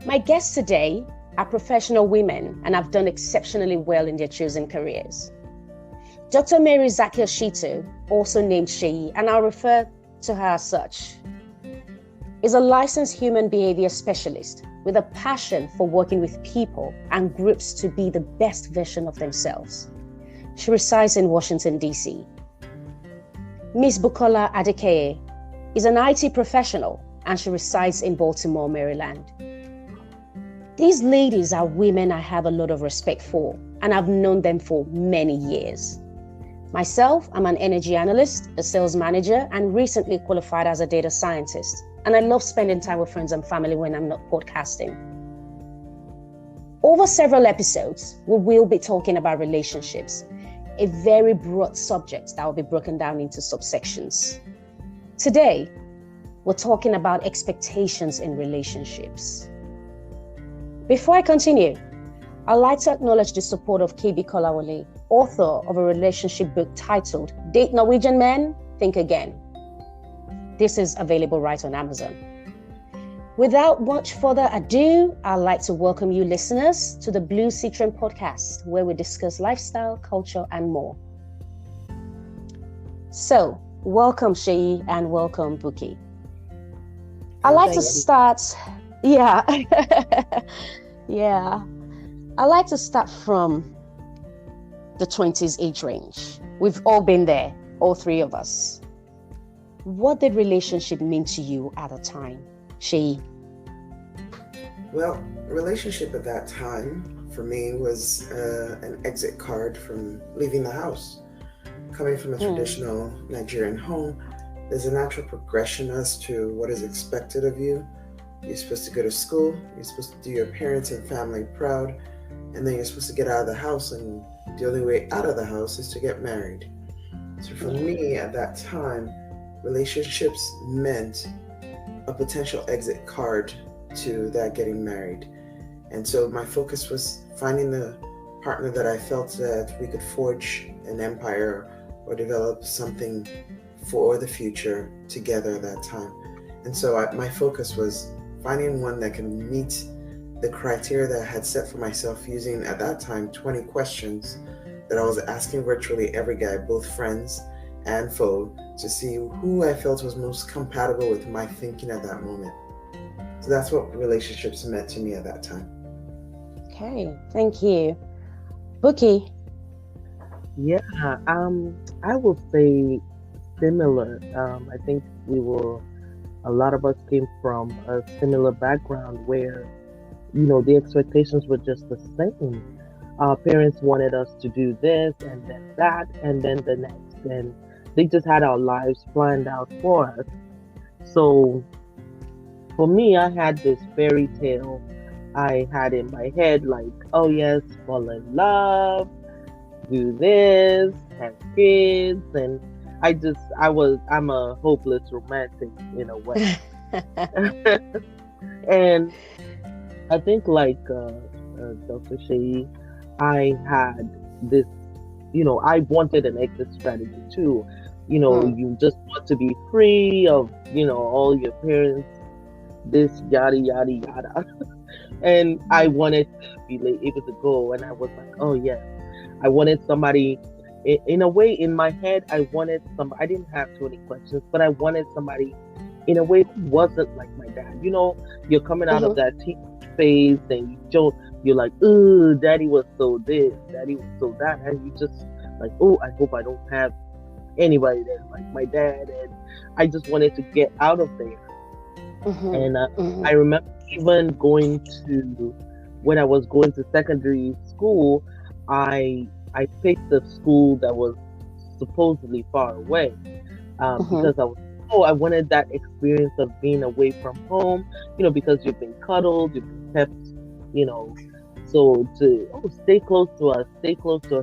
My guests today are professional women and have done exceptionally well in their chosen careers. Dr. Mary Zakiel-Shito, also named Seyi, and I'll refer to her as such, is a licensed human behavior specialist with a passion for working with people and groups to be the best version of themselves. She resides in Washington, D.C. Ms. Bukky Adekeye is an IT professional and she resides in Baltimore, Maryland. These ladies are women I have a lot of respect for and I've known them for many years. Myself, I'm an energy analyst, a sales manager, and recently qualified as a data scientist. And I love spending time with friends and family when I'm not podcasting. Over several episodes, we will be talking about relationships, a very broad subject that will be broken down into subsections. Today, we're talking about expectations in relationships. Before I continue, I'd like to acknowledge the support of K.B.KOLAWOLE, author of a relationship book titled Date Norwegian Men, Think Again. This is available right on Amazon. Without much further ado, I'd like to welcome you listeners to the BlueSitron Podcast, where we discuss lifestyle, culture, and more. So, welcome Seyi and welcome Bukky. I'd like to start, I'd like to start from the 20s age range. We've all been there, all three of us. What did relationship mean to you at the time, Seyi? Well, relationship at that time for me was an exit card from leaving the house. Coming from a traditional Nigerian home, there's a natural progression as to what is expected of you. You're supposed to go to school, you're supposed to do your parents and family proud, and then you're supposed to get out of the house, and the only way out of the house is to get married. So for me at that time, relationships meant a potential exit card to that getting married. And so my focus was finding the partner that I felt that we could forge an empire or develop something for the future together at that time. And so my focus was finding one that can meet the criteria that I had set for myself using at that time 20 questions that I was asking virtually every guy, both friends and foe, to see who I felt was most compatible with my thinking at that moment. So that's what relationships meant to me at that time. Okay, thank you. Bukky? Yeah, I will say similar. I think a lot of us came from a similar background where, the expectations were just the same. Our parents wanted us to do this and then that and then the next. And they just had our lives planned out for us. So for me, I had this fairy tale I had in my head, like, oh yes, fall in love, do this, have kids, and I'm a hopeless romantic in a way. And I think like Dr. Seyi, I had this, I wanted an exit strategy too. You just want to be free of, all your parents, this yada, yada, yada. And I wanted to be able to go. And I was like, oh yeah, I wanted somebody, in a way, in my head, I didn't have too many questions, but I wanted somebody in a way who wasn't like my dad. You're coming out of that teen phase and you're like, oh, daddy was so this, daddy was so that. And you just like, oh, I hope I don't have anybody that's like my dad. And I just wanted to get out of there. And I remember even when I was going to secondary school, I picked a school that was supposedly far away because I wanted that experience of being away from home, because you've been cuddled, you've been kept, so to stay close to us.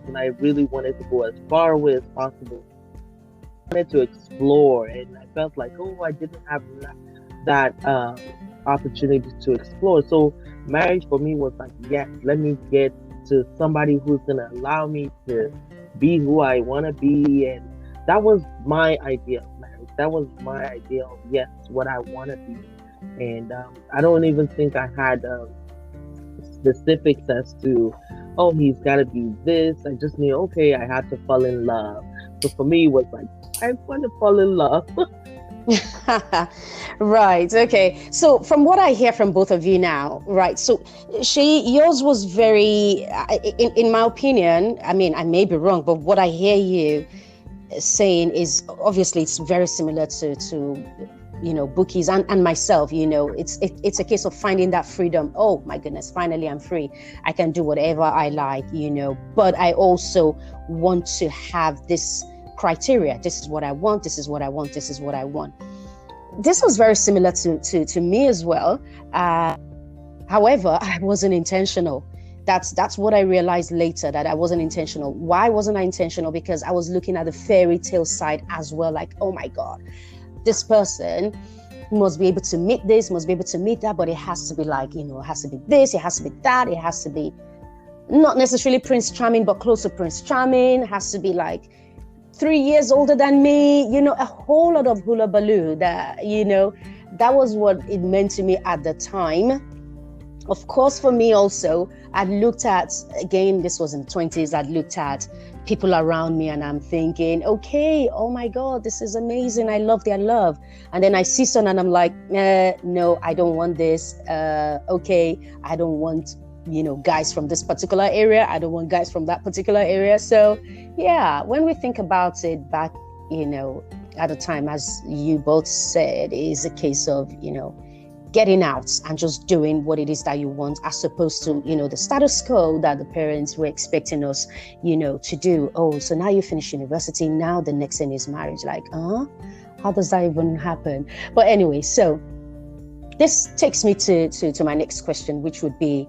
And I really wanted to go as far away as possible. I wanted to explore, and I felt like, I didn't have that opportunity to explore. So marriage for me was like, yes, let me get to somebody who's going to allow me to be who I want to be. And that was my idea of marriage. That was my idea of, yes, what I want to be. And I don't even think I had specifics as to, oh, he's got to be this. I just knew, okay, I had to fall in love. So for me, it was like, I want to fall in love. Right. Okay. So from what I hear from both of you now, right. So yours was very, in my opinion, I mean, I may be wrong, but what I hear you saying is obviously it's very similar to Bukky's and myself. It's a case of finding that freedom. Oh my goodness, finally I'm free. I can do whatever I like, but I also want to have this criteria. This is what I want. This is what I want. This is what I want. This was very similar to me as well. However, I wasn't intentional. That's what I realized later, that I wasn't intentional. Why wasn't I intentional? Because I was looking at the fairy tale side as well. Like, oh my God, this person must be able to meet this, must be able to meet that, but it has to be like, it has to be this, it has to be that, it has to be not necessarily Prince Charming, but close to Prince Charming. It has to be like 3 years older than me, a whole lot of hula baloo that, that was what it meant to me at the time. Of course, for me also, I looked at, again, this was in the 20s, I looked at people around me and I'm thinking, okay, oh my God, this is amazing. I love their love. And then I see someone and I'm like, no, I don't want this. Okay, I don't want, guys from this particular area. I don't want guys from that particular area. So yeah, when we think about it back, at the time, as you both said, is a case of, getting out and just doing what it is that you want, as opposed to, the status quo that the parents were expecting us, to do. Oh, so now you finish university. Now the next thing is marriage. Like, how does that even happen? But anyway, so this takes me to my next question, which would be,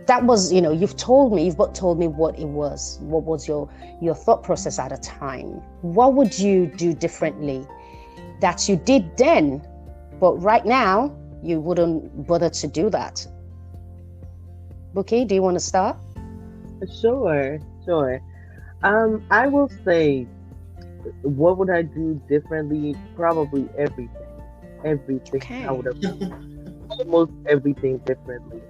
that was, you've told me what it was. What was your thought process at a time? What would you do differently that you did then, but right now you wouldn't bother to do that? Bukky, do you want to start? Sure. I will say, what would I do differently? Probably everything. Okay. I would have done almost everything differently.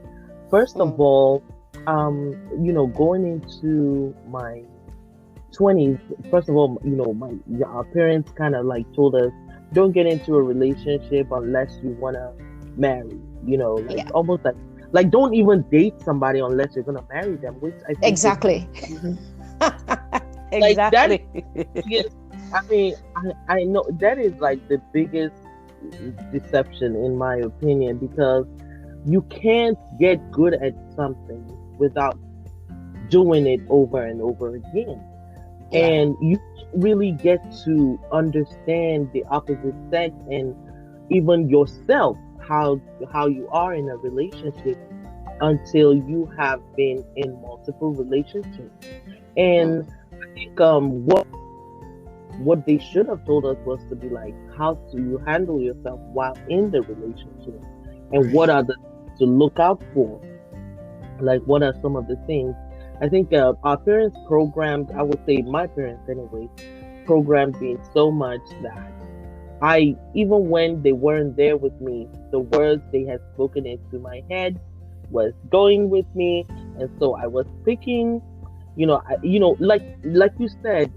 First of all, going into my 20s, first of all, our parents kind of like told us, don't get into a relationship unless you want to marry, almost like don't even date somebody unless you're going to marry them, which I think exactly. Like exactly. I mean, I know that is like the biggest deception in my opinion, because you can't get good at something without doing it over and over again. Yeah. And you really get to understand the opposite sex and even yourself, how you are in a relationship, until you have been in multiple relationships. And I think what they should have told us was to be like, how do you handle yourself while in the relationship, and what are the to look out for, like what are some of the things. I think our parents programmed, I would say my parents anyway, programmed me so much that even when they weren't there with me, the words they had spoken into my head was going with me. And so I was picking, like you said,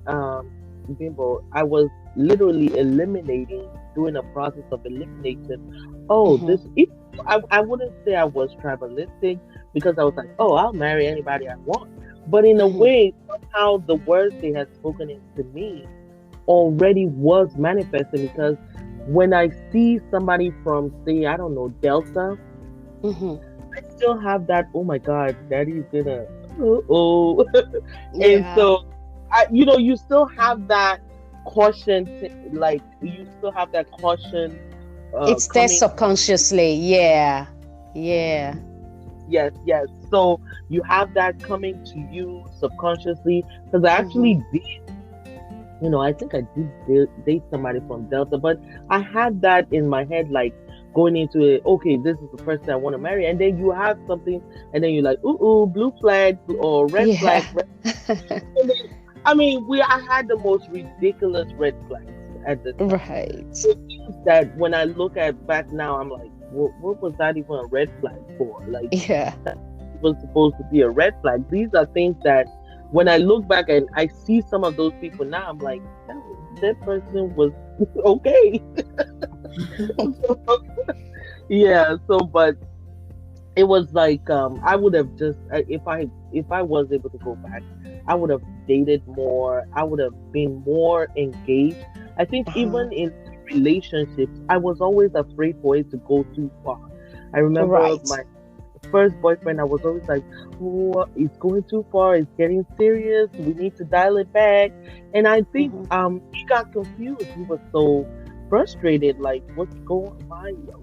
Bimbo, I was literally doing a process of elimination. I wouldn't say I was tribalistic, because I was like, oh, I'll marry anybody I want. But in a way, somehow the words they had spoken into me already was manifesting, because when I see somebody from, say, I don't know, Delta, I still have that, oh my God, daddy's gonna, And so, you still have that caution, it's there subconsciously. Yeah. Yes. So you have that coming to you subconsciously, because I actually did, I think I did date somebody from Delta, but I had that in my head, like going into it, okay, this is the person I want to marry. And then you have something, and then you're like, blue flag or red flag. And then, I had the most ridiculous red flags. at the time. Right. That when I look at back now, I'm like, what was that even a red flag for? Like, Yeah. that was supposed to be a red flag. These are things that when I look back and I see some of those people now, I'm like, that person was okay. Yeah. So, but it was like I would have just if I was able to go back, I would have dated more. I would have been more engaged. I think even in relationships, I was always afraid for it to go too far. I remember my first boyfriend, I was always like, oh, it's going too far, it's getting serious, we need to dial it back. And I think he got confused. He was so frustrated, like, what's going,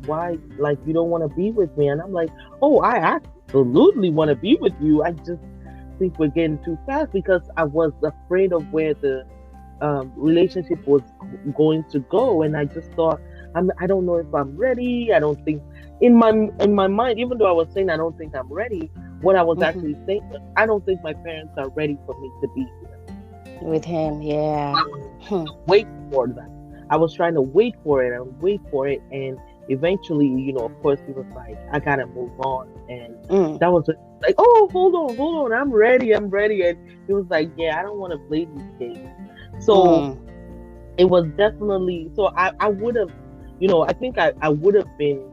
why like you don't want to be with me? And I'm like, oh, I absolutely want to be with you. I just think we're getting too fast, because I was afraid of where the relationship was going to go. And I just thought, I don't know if I'm ready. I don't think in my mind, even though I was saying I don't think I'm ready, what I was actually saying was, I don't think my parents are ready for me to be here with him. Yeah. Wait for that. I was trying to wait for it and eventually, of course, he was like, I gotta move on. And that was like, oh, hold on, I'm ready. And he was like, yeah, I don't want to play these games. So it was definitely, so I would have, I think I would have been,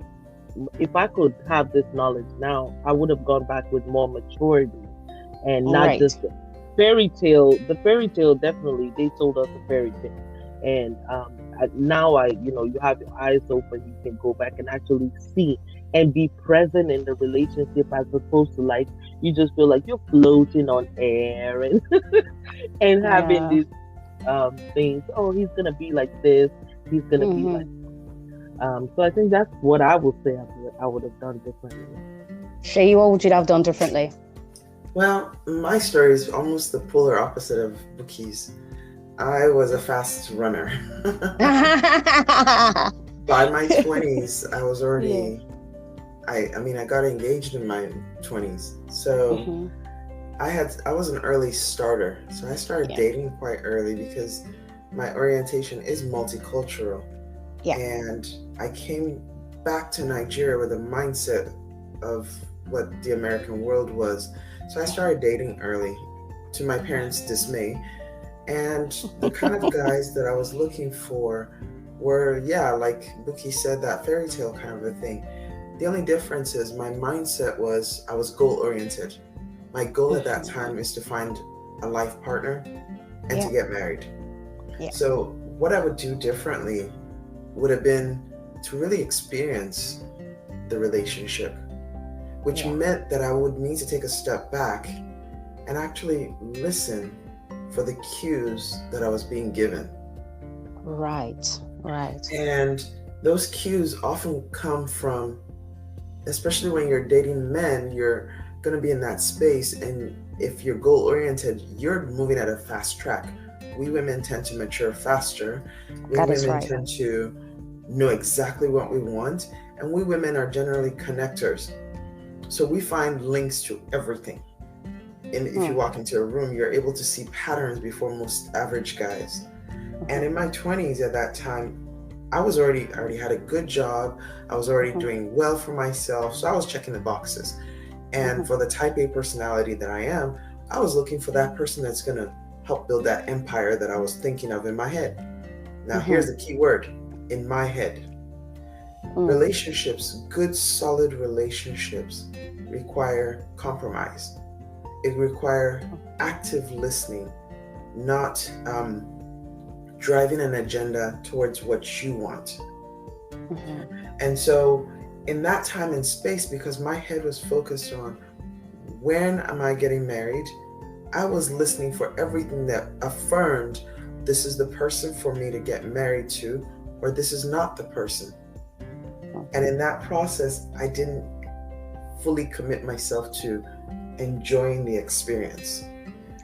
if I could have this knowledge now, I would have gone back with more maturity and not just the fairy tale. The fairy tale, definitely, they told us a fairy tale. And now you have your eyes open, you can go back and actually see and be present in the relationship, as opposed to like, you just feel like you're floating on air and and having these things. Oh, he's gonna be like this, he's gonna be like so I think that's what I would say I would have done differently. Seyi, what would you have done differently? Well, my story is almost the polar opposite of Bukky's. I was a fast runner. By my 20s, I was already, I got engaged in my 20s. So I was an early starter. So I started dating quite early because my orientation is multicultural. Yeah. And I came back to Nigeria with a mindset of what the American world was. So I started dating early, to my parents' dismay. And the kind of guys that I was looking for were, like Bukky said, that fairy tale kind of a thing. The only difference is my mindset was, I was goal-oriented. My goal at that time is to find a life partner and to get married. Yeah. So what I would do differently would have been to really experience the relationship, which meant that I would need to take a step back and actually listen for the cues that I was being given. Right. And those cues often come from, especially when you're dating men, you're going to be in that space. And if you're goal-oriented, you're moving at a fast track. We women tend to mature faster. We women tend to know exactly what we want. And we women are generally connectors. So we find links to everything. And if you walk into a room, you're able to see patterns before most average guys. And in my 20s at that time, I already had a good job. I was already doing well for myself. So I was checking the boxes. And for the type A personality that I am, I was looking for that person that's going to help build that empire that I was thinking of in my head. Now, here's the key word, in my head. Relationships, good, solid relationships, require compromise. It requires active listening, not driving an agenda towards what you want. And so in that time and space, because my head was focused on when am I getting married, I was listening for everything that affirmed this is the person for me to get married to, or this is not the person. And in that process, I didn't fully commit myself to enjoying the experience.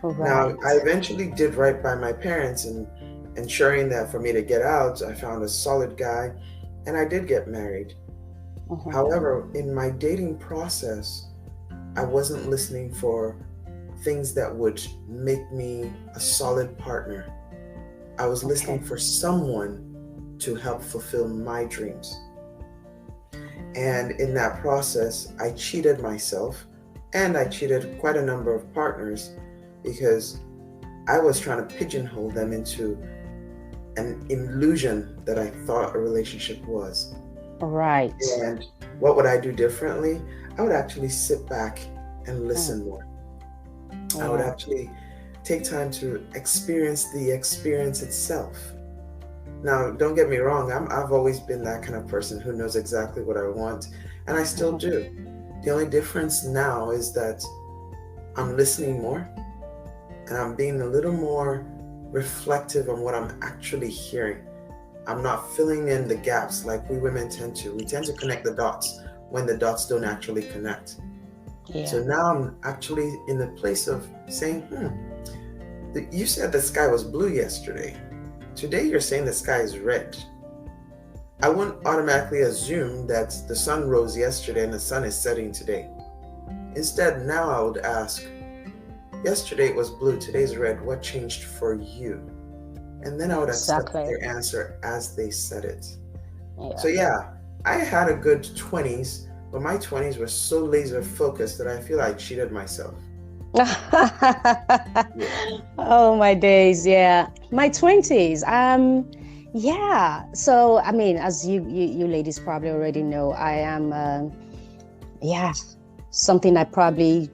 Now, I eventually did right by my parents and ensuring that for me to get out, I found a solid guy and I did get married. However, in my dating process, I wasn't listening for things that would make me a solid partner. I was listening for someone to help fulfill my dreams. And in that process, I cheated myself, and I cheated quite a number of partners because I was trying to pigeonhole them into an illusion that I thought a relationship was. Right. And what would I do differently? I would actually sit back and listen more. I would actually take time to experience the experience itself. Now, don't get me wrong, I've always been that kind of person who knows exactly what I want, and I still do. The only difference now is that I'm listening more, and I'm being a little more reflective on what I'm actually hearing. I'm not filling in the gaps like we women tend to. We tend to connect the dots when the dots don't actually connect. Yeah. So now I'm actually in the place of saying, you said the sky was blue yesterday. Today you're saying the sky is red. I wouldn't automatically assume that the sun rose yesterday and the sun is setting today. Instead, now I would ask, yesterday it was blue, today's red. What changed for you? And then I would accept their answer as they said it. Yeah. So yeah, I had a good 20s, but my 20s were so laser focused that I feel I cheated myself. Oh my days, yeah. My 20s, yeah. So I mean, as you ladies probably already know, I am something I probably,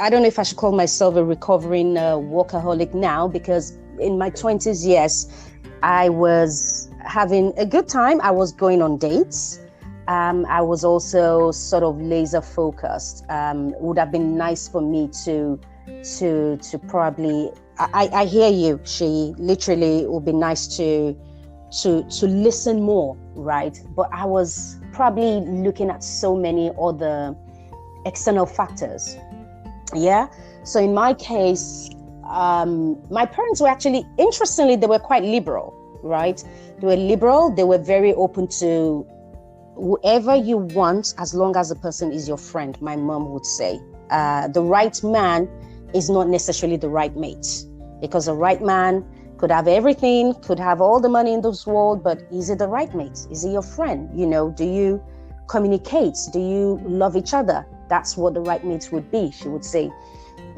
I don't know if I should call myself a recovering workaholic now, because in my 20s, yes, I was having a good time. I was going on dates. I was also sort of laser focused. It would have been nice for me to probably, I hear you, Seyi. Literally, it would be nice to listen more, right? But I was probably looking at so many other external factors. Yeah. So in my case, my parents were actually, interestingly, they were quite liberal, right? They were liberal. They were very open to whoever you want, as long as the person is your friend, my mom would say. The right man is not necessarily the right mate, because the right man could have everything, could have all the money in this world, but is it the right mate? Is it your friend? You know, do you communicate? Do you love each other? That's what the right mate would be, she would say.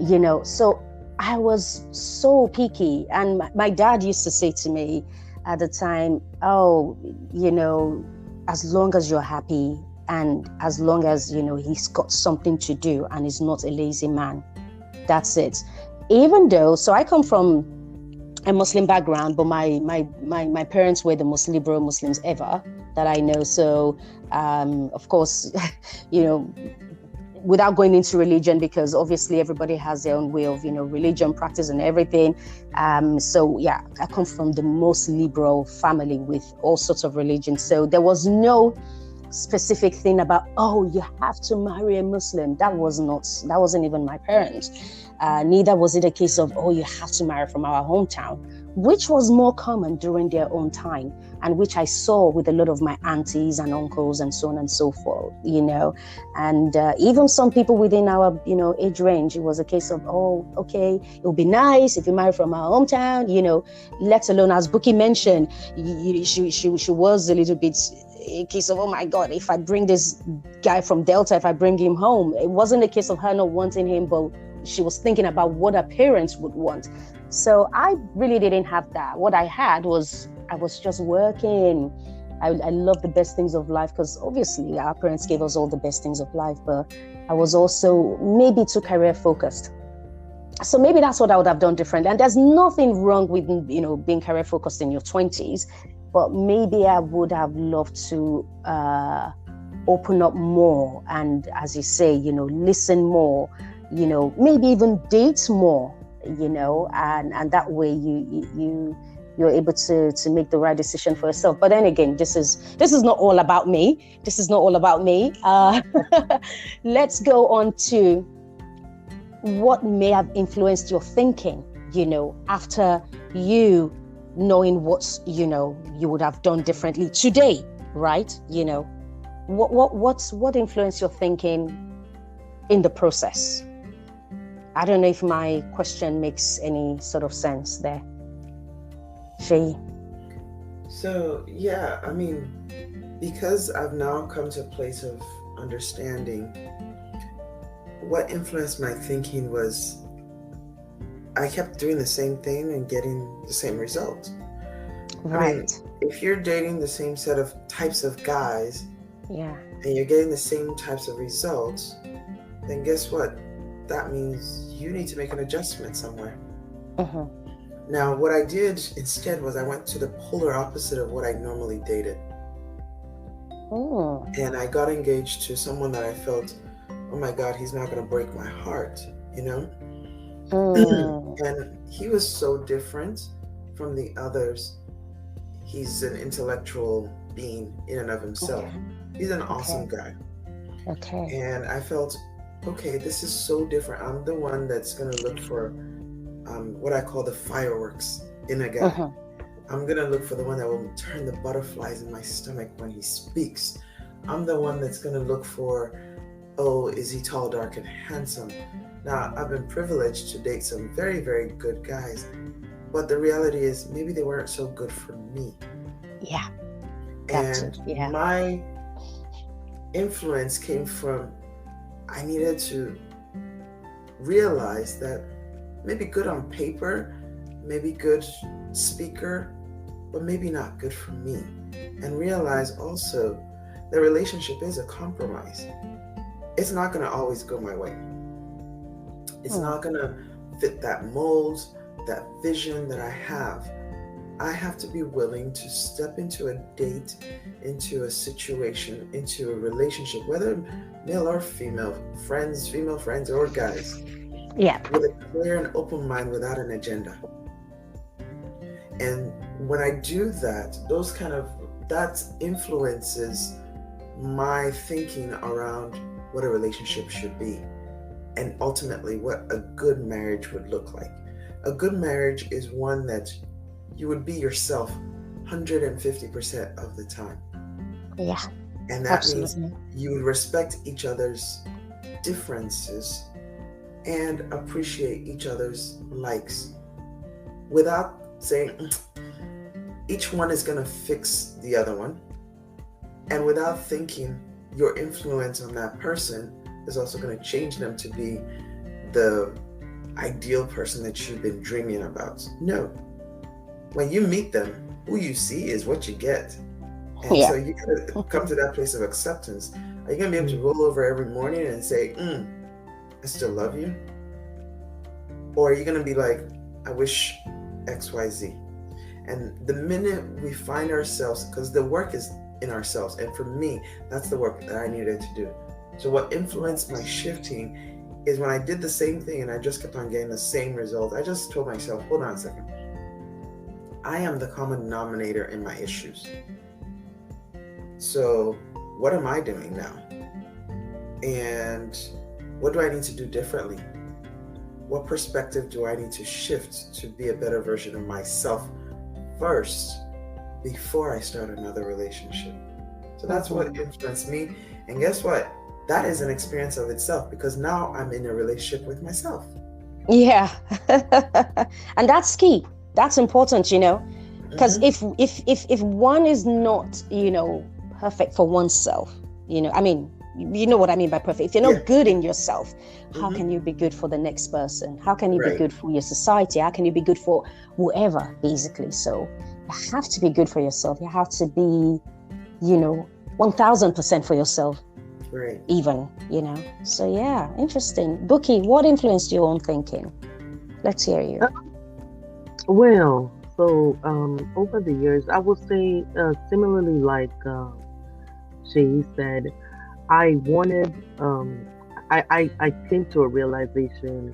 You know, so I was so picky. And my dad used to say to me at the time, oh, you know, as long as you're happy and as long as, you know, he's got something to do and he's not a lazy man, that's it. Even though, so I come from a Muslim background, but my parents were the most liberal Muslims ever that I know. So, of course, you know, without going into religion, because obviously everybody has their own way of, you know, religion, practice and everything. So yeah, I come from the most liberal family with all sorts of religions. So there was no specific thing about, oh, you have to marry a Muslim. That wasn't even my parents. Neither was it a case of, oh, you have to marry from our hometown, which was more common during their own time, and which I saw with a lot of my aunties and uncles and so on and so forth, you know. And even some people within our, you know, age range, it was a case of, oh, okay, it would be nice if you marry from our hometown, you know, let alone, as Bukky mentioned, she was a little bit a case of, oh my God, if I bring this guy from Delta, if I bring him home, it wasn't a case of her not wanting him, but she was thinking about what her parents would want. So I really didn't have that. What I had was, I was just working. I love the best things of life, because obviously our parents gave us all the best things of life, but I was also maybe too career focused. So maybe that's what I would have done differently. And there's nothing wrong with, you know, being career focused in your 20s, but maybe I would have loved to open up more. And as you say, you know, listen more, you know, maybe even date more, you know, and that way you're able to make the right decision for yourself. But then again, this is not all about me. This is not all about me. Let's go on to what may have influenced your thinking, you know, after you knowing what, you know, you would have done differently today, right? You know, what influenced your thinking in the process? I don't know if my question makes any sort of sense there. Seyi? So, yeah, I mean, because I've now come to a place of understanding, what influenced my thinking was I kept doing the same thing and getting the same result. Right. I mean, if you're dating the same set of types of guys, Yeah. and you're getting the same types of results, then guess what? That means you need to make an adjustment somewhere. Uh-huh. Now, what I did instead was I went to the polar opposite of what I normally dated. Oh. And I got engaged to someone that I felt, oh my God, he's not going to break my heart, you know? And he was so different from the others. He's an intellectual being in and of himself. Okay. He's an awesome guy. Okay. And I felt, okay, this is so different. I'm the one that's going to look for what I call the fireworks in a guy. Uh-huh. I'm going to look for the one that will turn the butterflies in my stomach when he speaks. I'm the one that's going to look for, oh, is he tall, dark, and handsome? Now, I've been privileged to date some very, very good guys, but the reality is maybe they weren't so good for me. Yeah. And my influence came from, I needed to realize that maybe good on paper, maybe good speaker, but maybe not good for me. And realize also the relationship is a compromise. It's not going to always go my way. It's not going to fit that mold, that vision that I have. I have to be willing to step into a date, into a situation, into a relationship, whether male or female friends or guys. Yeah. With a clear and open mind without an agenda. And when I do that, that influences my thinking around what a relationship should be and ultimately what a good marriage would look like. A good marriage is one that you would be yourself 150% of the time. Yeah. And that means you would respect each other's differences and appreciate each other's likes without saying each one is going to fix the other one, and without thinking your influence on that person is also going to change them to be the ideal person that you've been dreaming about. No. When you meet them, who you see is what you get. And so you gotta come to that place of acceptance. Are you going to be able to roll over every morning and say, I still love you? Or are you going to be like, I wish XYZ? And the minute we find ourselves, because the work is in ourselves, and for me, that's the work that I needed to do. So what influenced my shifting is when I did the same thing and I just kept on getting the same result, I just told myself, hold on a second. I am the common denominator in my issues. So what am I doing now? And what do I need to do differently? What perspective do I need to shift to be a better version of myself first before I start another relationship? So that's what influenced me. And guess what? That is an experience of itself, because now I'm in a relationship with myself. Yeah. And that's key. That's important, because if one is not, perfect for oneself, I mean, you know what I mean by perfect. If you're not good in yourself, how can you be good for the next person? How can you be good for your society? How can you be good for whoever, basically? So you have to be good for yourself. You have to be, 1000% for yourself. Right. Even, So yeah, interesting. Bukky, what influenced your own thinking? Let's hear you. Well, so over the years, I would say similarly like Seyi said, I wanted, I came to a realization,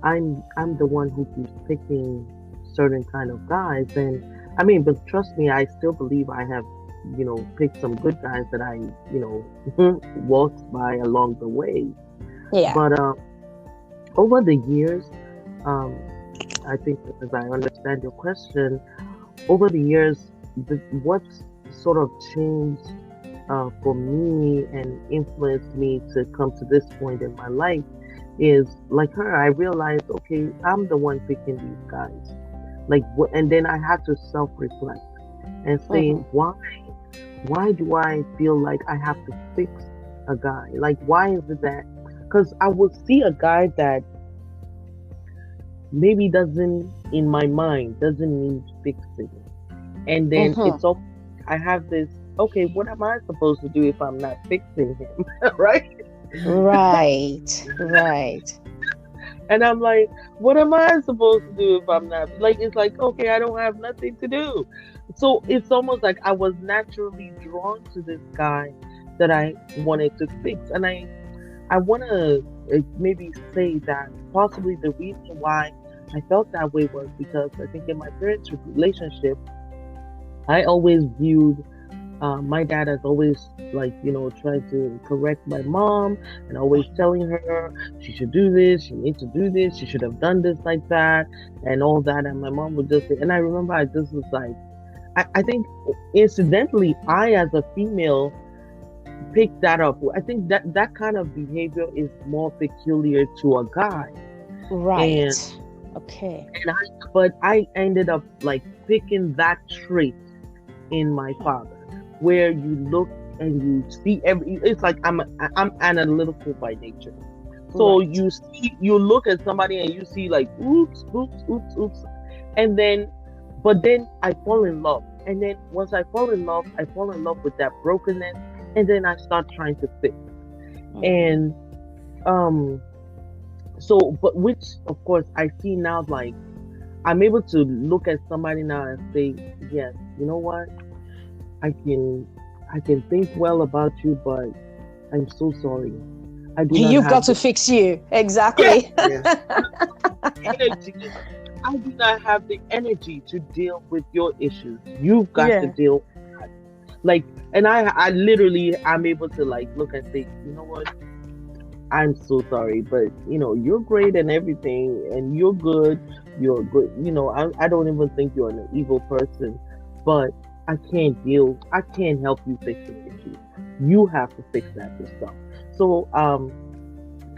I'm the one who keeps picking certain kind of guys. And I mean, but trust me, I still believe I have, picked some good guys that I, walked by along the way. Yeah. But over the years, I think as I understand your question, over the years, what sort of changed for me and influenced me to come to this point in my life is like her. I realized, okay, I'm the one picking these guys. And then I had to self-reflect and say, why do I feel like I have to fix a guy? Like, why is it that? Because I would see a guy that maybe doesn't, in my mind, doesn't need fixing. And then it's all, I have this, okay, what am I supposed to do if I'm not fixing him? Right? Right. And I'm like, what am I supposed to do if I'm not? Like, it's like, okay, I don't have nothing to do. So it's almost like I was naturally drawn to this guy that I wanted to fix. And I want to maybe say that possibly the reason why I felt that way was because I think in my parents' relationship, I always viewed my dad as always, like, trying to correct my mom and always telling her she should do this, she needs to do this, she should have done this like that and all that. And my mom would just say, and I remember I just was like, I think incidentally, I as a female picked that up. I think that kind of behavior is more peculiar to a guy. Right. And, okay. But I ended up like picking that trait in my father, where you look and you see it's like I'm analytical by nature. So you look at somebody and you see like oops, and then but then I fall in love, and then once I fall in love with that brokenness, and then I start trying to fix. And so, but which of course I see now, like I'm able to look at somebody now and say, yes, you know what, I can think well about you, but I'm so sorry. You've got to fix you. Exactly. Yes. Energy. I do not have the energy to deal with your issues. You've got to deal with that. Like, and I literally, I'm able to like look and say, you know what? I'm so sorry, but you're great and everything, and you're good. You're good. I don't even think you're an evil person, but I can't help you fix the issue. You have to fix that yourself. So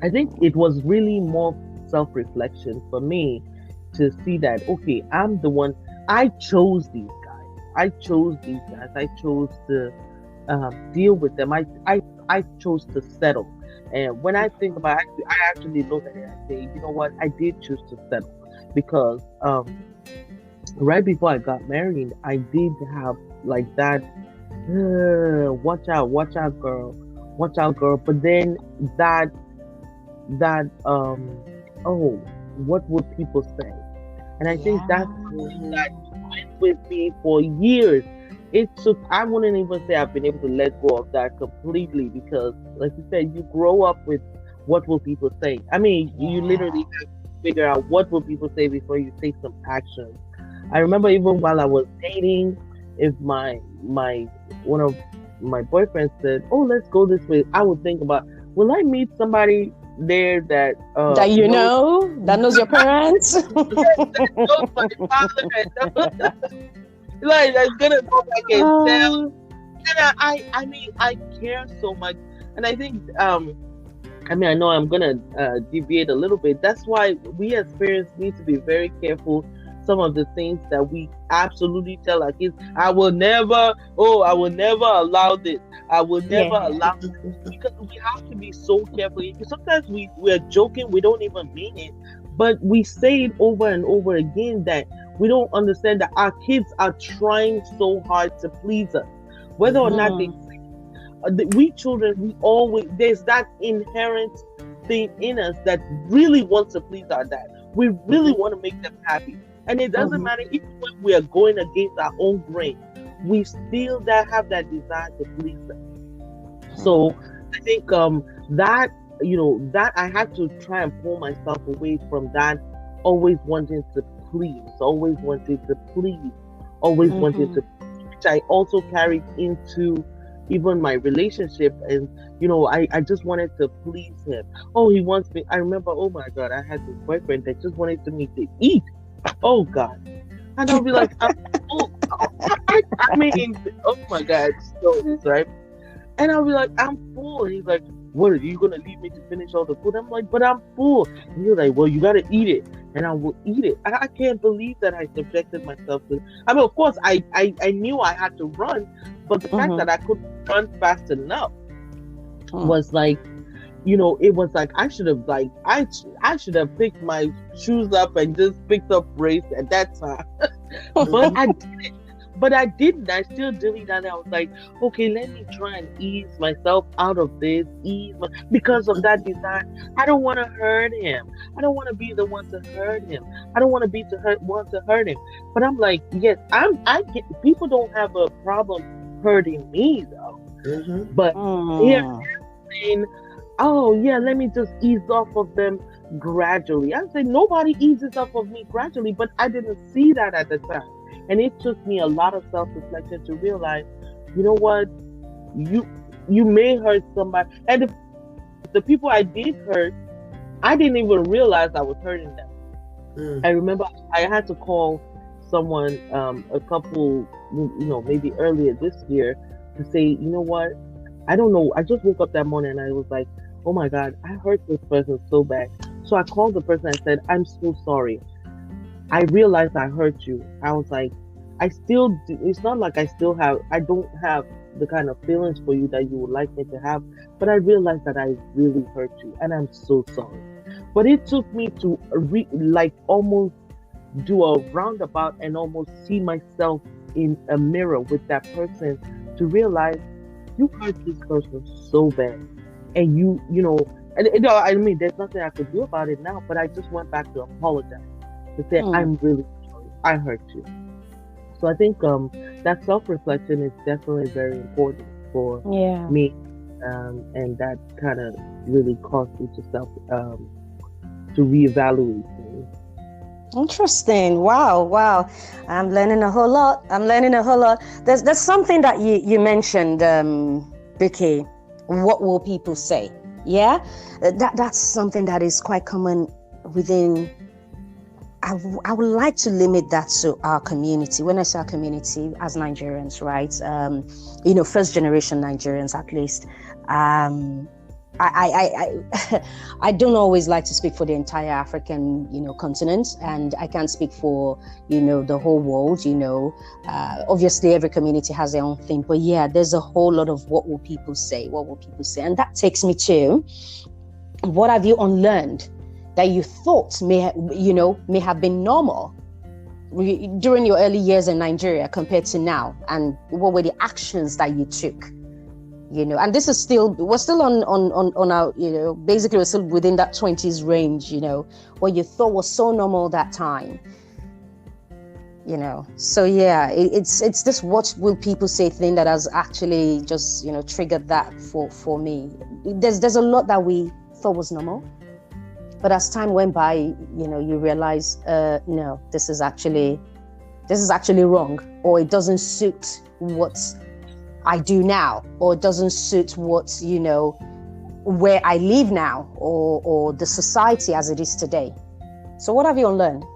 I think it was really more self-reflection for me to see that, okay, I'm the one, I chose these guys. I chose to deal with them. I chose to settle. And when I think about it, I actually look at it and say, you know what, I did choose to settle, because right before I got married, I did have like that, watch out girl. But then that what would people say? And I think that went with me for years. It took, I wouldn't even say I've been able to let go of that completely, because like you said, you grow up with what will people say. I mean, you literally have to figure out what will people say before you take some action. I remember even while I was dating, if my one of my boyfriends said, "Oh, let's go this way," I would think about, will I meet somebody there that that knows your parents? That knows my father. Like, that's gonna go back and tell. And I mean, I care so much, and I think I know I'm gonna deviate a little bit. That's why we as parents need to be very careful. Some of the things that we absolutely tell our kids, I will never allow this. I will never allow this. Because we have to be so careful. Sometimes we're joking, we don't even mean it, but we say it over and over again that we don't understand that our kids are trying so hard to please us. Whether or not we children, we always, there's that inherent thing in us that really wants to please our dad. We really want to make them happy. And it doesn't matter, even when we are going against our own grain, we still have that desire to please them. So I think that I had to try and pull myself away from that, always wanting to please, always wanting to, which I also carried into even my relationship. And I just wanted to please him. Oh, he wants me. I remember, oh my God, I had this boyfriend that just wanted me to eat. Oh God. And I'll be like, I mean, oh my God, so right? And I'll be like, I'm full. And he's like, what, are you gonna leave me to finish all the food? I'm like, but I'm full. And he's like, well, you gotta eat it. and I will eat it. I can't believe that I subjected myself to. I mean, of course, I knew I had to run, but the fact that I couldn't run fast enough was like, it was like I should have I should have picked my shoes up and just picked up race at that time. But I didn't. But I didn't. I still did that. I was like, okay, let me try and ease myself out of this. Because of that desire. I don't want to hurt him. I don't want to be the one to hurt him. I don't want to be one to hurt him. But I'm like, yes, people don't have a problem hurting me though. But here saying, oh yeah, let me just ease off of them gradually. I say nobody eases off of me gradually, but I didn't see that at the time. And it took me a lot of self-reflection to realize, you know what, you may hurt somebody. And the people I did hurt, I didn't even realize I was hurting them. I remember I had to call someone a couple, maybe earlier this year to say, you know what, I don't know. I just woke up that morning and I was like, oh my God, I hurt this person so bad. So I called the person and said, I'm so sorry. I realized I hurt you. I was like, it's not like I don't have the kind of feelings for you that you would like me to have, but I realized that I really hurt you and I'm so sorry. But it took me to almost do a roundabout and almost see myself in a mirror with that person to realize you hurt this person so bad. And I mean, there's nothing I could do about it now, but I just went back to apologize. To say, I'm really sorry, I hurt you. So I think that self-reflection is definitely very important for me, and that kind of really caused me to reevaluate things. Interesting. Wow. I'm learning a whole lot. There's something that you mentioned, Bukky. What will people say? Yeah, that's something that is quite common within. I would like to limit that to our community. When I say our community, as Nigerians, right? First generation Nigerians, at least. I don't always like to speak for the entire African, continent, and I can't speak for, the whole world. Obviously every community has their own thing, but yeah, there's a whole lot of what will people say, and that takes me to, what have you unlearned that you thought may have been normal during your early years in Nigeria compared to now, and what were the actions that you took? And this is we're still on our, basically we're still within that 20s range, what you thought was so normal that time, So yeah, it's this what will people say thing that has actually just, triggered that for me. There's a lot that we thought was normal. But as time went by, you realize, no, this is actually wrong, or it doesn't suit what I do now, or it doesn't suit what, where I live now, or the society as it is today. So what have you unlearned?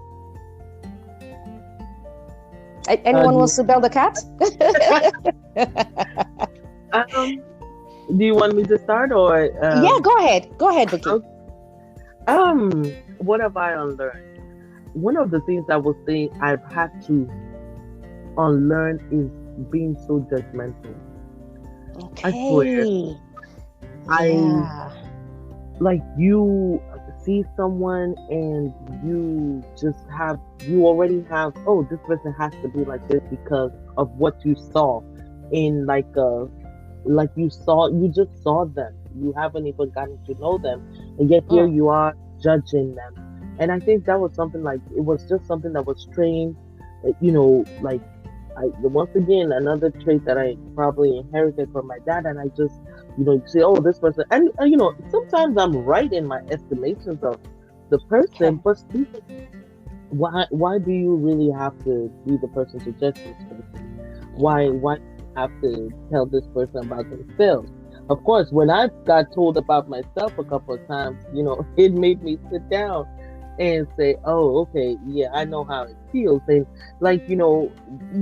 Anyone wants to bell the cat? Do you want me to start or? Yeah, go ahead, Bukky. Okay. What have I unlearned? One of the things I was saying I've had to unlearn is being so judgmental. Okay. I swear. You see someone and you already have, oh, this person has to be like this because of what you saw in you just saw them. You haven't even gotten to know them, and yet here you are judging them. And I think that was something it was just something that was trained, once again, another trait that I probably inherited from my dad. And I just, you say, oh, this person, and sometimes I'm right in my estimations of the person, but still, why do you really have to be the person to judge this person? Why have to tell this person about themselves? Of course, when I got told about myself a couple of times, it made me sit down and say, oh, okay, yeah, I know how it feels. And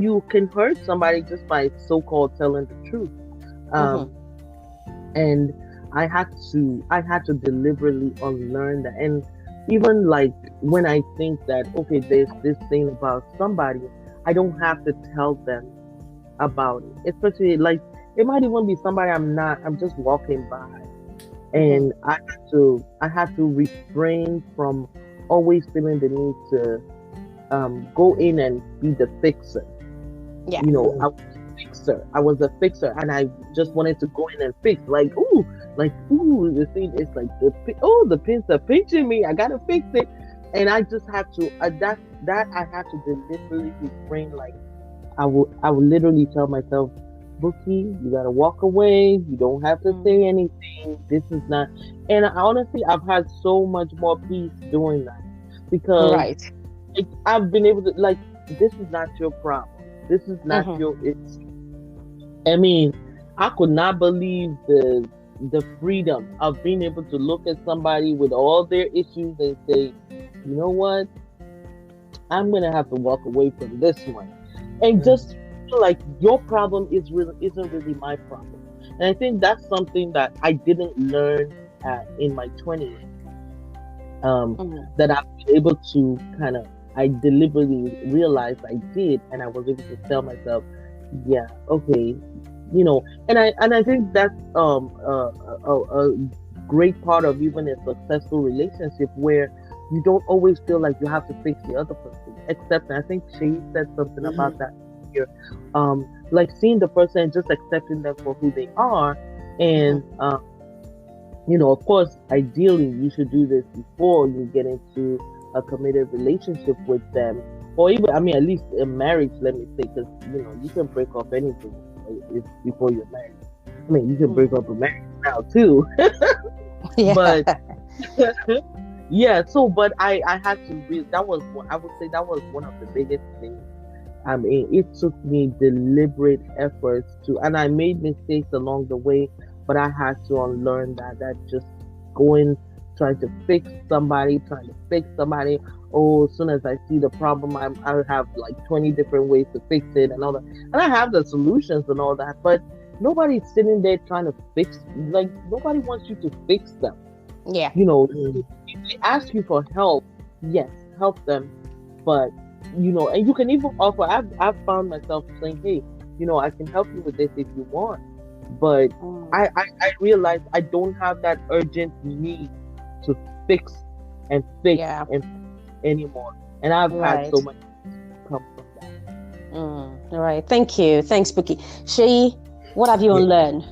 you can hurt somebody just by so-called telling the truth. And I had to deliberately unlearn that. And even like when I think that, okay, there's this thing about somebody, I don't have to tell them about it. Especially like it might even be somebody I'm just walking by, and I have to refrain from always feeling the need to go in and be the fixer. Yeah. You know, I was a fixer, and I just wanted to go in and fix. Like, the thing is like the pins are pinching me. I gotta fix it, and I just have to. That I have to deliberately refrain. Like, I will literally tell myself, Bukky, you gotta walk away. You don't have to say anything. This is not. And honestly, I've had so much more peace doing that, because I've been able to, like, this is not your problem. This is not your issue. I mean, I could not believe the freedom of being able to look at somebody with all their issues and say, you know what, I'm gonna have to walk away from this one, and just feel like your problem isn't really my problem. And I think that's something that I didn't learn in my 20s. That I've been able to I deliberately realized I did, and I was able to tell myself, yeah, okay, you know, and I think that's a great part of even a successful relationship, where you don't always feel like you have to fix the other person. Except, I think Seyi said something about that here, like seeing the person and just accepting them for who they are, and you know, of course, ideally, you should do this before you get into a committed relationship with them, or even, I mean, at least a marriage, let me say, because, you know, you can break up anything before you're married. I mean, you can break up a marriage now too. But yeah, so, but I had to that was, I would say, that was one of the biggest things. I mean, it took me deliberate efforts to, and I made mistakes along the way, but I had to unlearn that just trying to fix somebody. Oh, as soon as I see the problem, I have like 20 different ways to fix it and all that. And I have the solutions and all that, but nobody's sitting there trying to fix, like, nobody wants you to fix them. Yeah. You know, if they ask you for help, yes, help them. But, you know, and you can even offer, I've found myself saying, hey, you know, I can help you with this if you want. But I realized I don't have that urgent need to fix and anymore, and I've had so much come from that. All right, thank you, thanks, Bukky. Seyi, what have you unlearned?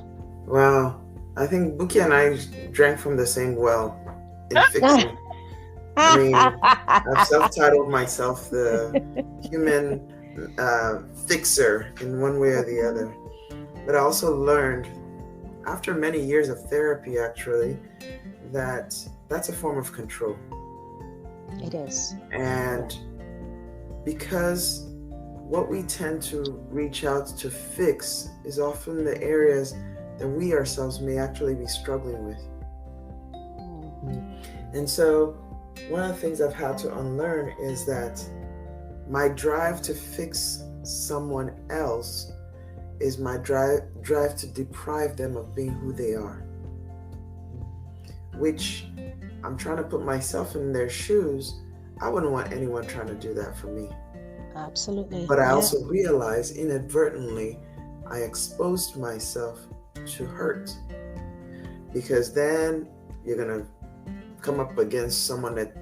Well, I think Bukky and I drank from the same well in fixing. I mean, I've self-titled myself the human fixer in one way or the other, but I also learned after many years of therapy, actually, that that's a form of control. It is. And because what we tend to reach out to fix is often the areas that we ourselves may actually be struggling with. And so one of the things I've had to unlearn is that my drive to fix someone else is my drive to deprive them of being who they are, which I'm trying to put myself in their shoes. I wouldn't want anyone trying to do that for me. Absolutely. But I also realized inadvertently I exposed myself to hurt, because then you're going to come up against someone that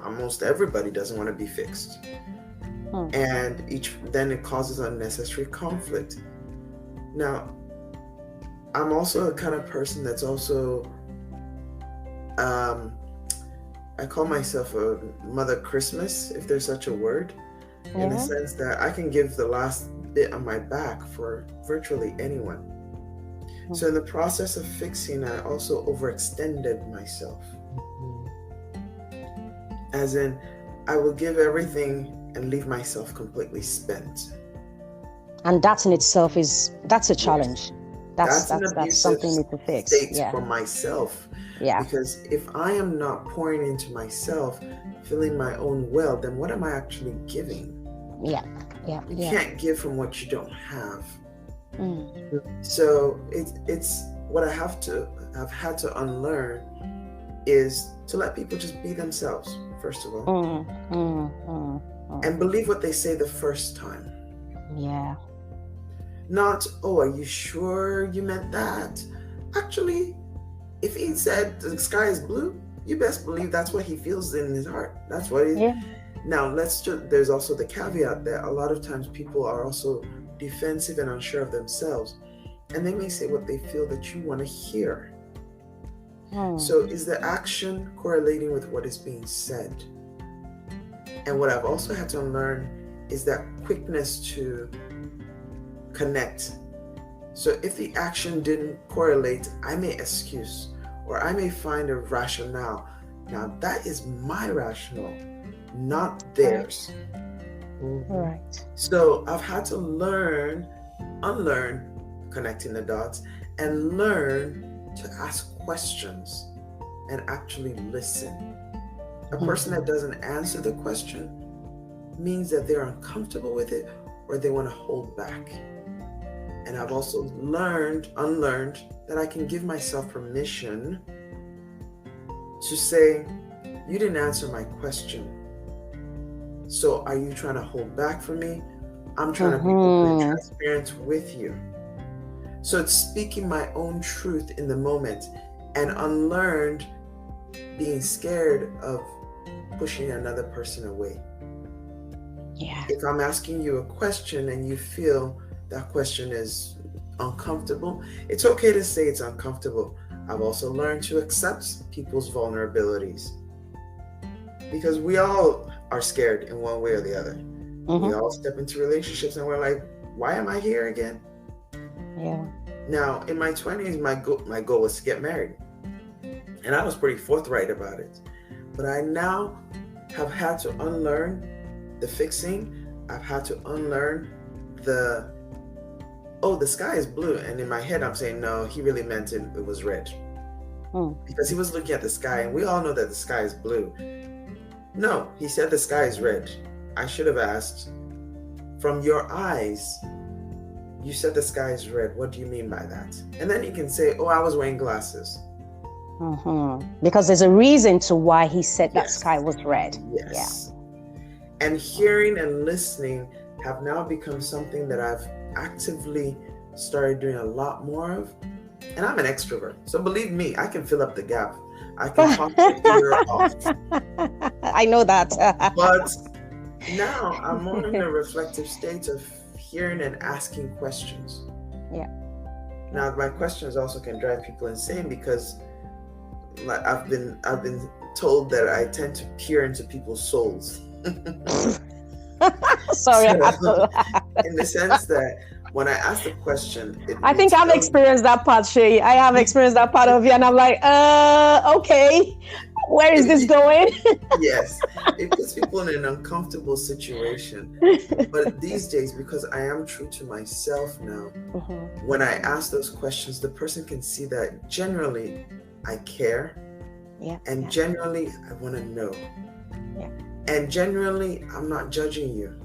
almost everybody doesn't want to be fixed. And then it causes unnecessary conflict. Now, I'm also a kind of person that's also I call myself a Mother Christmas, if there's such a word, in the sense that I can give the last bit on my back for virtually anyone. So in the process of fixing, I also overextended myself. As in, I will give everything and leave myself completely spent. And that in itself that's a challenge. That's something we need to fix. For myself. Yeah. Because if I am not pouring into myself, filling my own well, then what am I actually giving? You can't give from what you don't have. So it's what I've had to unlearn is to let people just be themselves, first of all. And believe what they say the first time. Yeah. Not, oh, are you sure you meant that? Actually, if he said the sky is blue, you best believe that's what he feels in his heart. That's what he... Yeah. Now, there's also the caveat that a lot of times people are also defensive and unsure of themselves. And they may say what they feel that you want to hear. So is the action correlating with what is being said? And what I've also had to learn is that quickness to connect. So if the action didn't correlate, I may excuse, or I may find a rationale. Now that is my rationale, not theirs. Right. So I've had to unlearn connecting the dots, and learn to ask questions and actually listen. A person that doesn't answer the question means that they're uncomfortable with it, or they want to hold back. And I've also unlearned that I can give myself permission to say, you didn't answer my question. So are you trying to hold back from me? I'm trying to be open and transparent with you. So it's speaking my own truth in the moment, and unlearned being scared of pushing another person away. Yeah. If I'm asking you a question and you feel that question is uncomfortable, it's okay to say it's uncomfortable. I've also learned to accept people's vulnerabilities, because we all are scared in one way or the other. We all step into relationships and we're like, why am I here again? Yeah. Now, in my 20s, my goal was to get married. And I was pretty forthright about it. But I now have had to unlearn the fixing. I've had to unlearn the sky is blue. And in my head, I'm saying, no, he really meant it was red. Because he was looking at the sky, and we all know that the sky is blue. No, he said the sky is red. I should have asked, from your eyes, you said the sky is red. What do you mean by that? And then you can say, oh, I was wearing glasses. Because there's a reason to why he said that sky was red. Yes. Yeah. And hearing and listening have now become something that I've actively started doing a lot more of. And I'm an extrovert. So believe me, I can fill up the gap. I can talk the ear off. I know that. But now I'm more in a reflective state of hearing and asking questions. Yeah. Now my questions also can drive people insane, because like I've been told that I tend to peer into people's souls. Sorry, so, I have to laugh. In the sense that when I ask the question, I think I've experienced that part, Seyi. I have experienced that part of you, and I'm like, okay, where is this going? Yes, it puts people in an uncomfortable situation. But these days, because I am true to myself now, when I ask those questions, the person can see that generally I care, and generally I want to know, and generally I'm not judging you,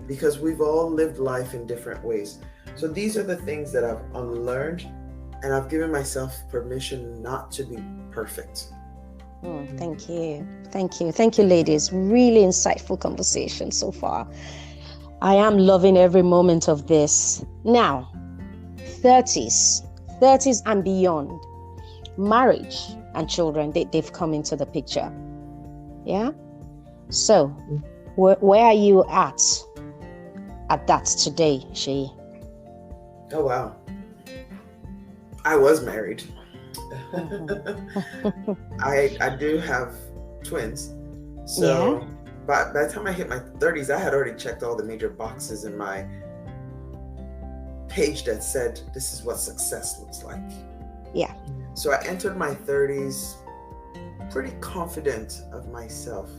because we've all lived life in different ways. So these are the things that I've unlearned, and I've given myself permission not to be perfect. Thank you, ladies. Really insightful conversation so far. I am loving every moment of this. Now, 30s and beyond, marriage and children, they've come into the picture. Yeah. So, where are you at that today, Seyi? Oh wow, I was married. I do have twins, so by the time I hit my 30s, I had already checked all the major boxes in my page that said this is what success looks like. Yeah. So I entered my 30s pretty confident of myself,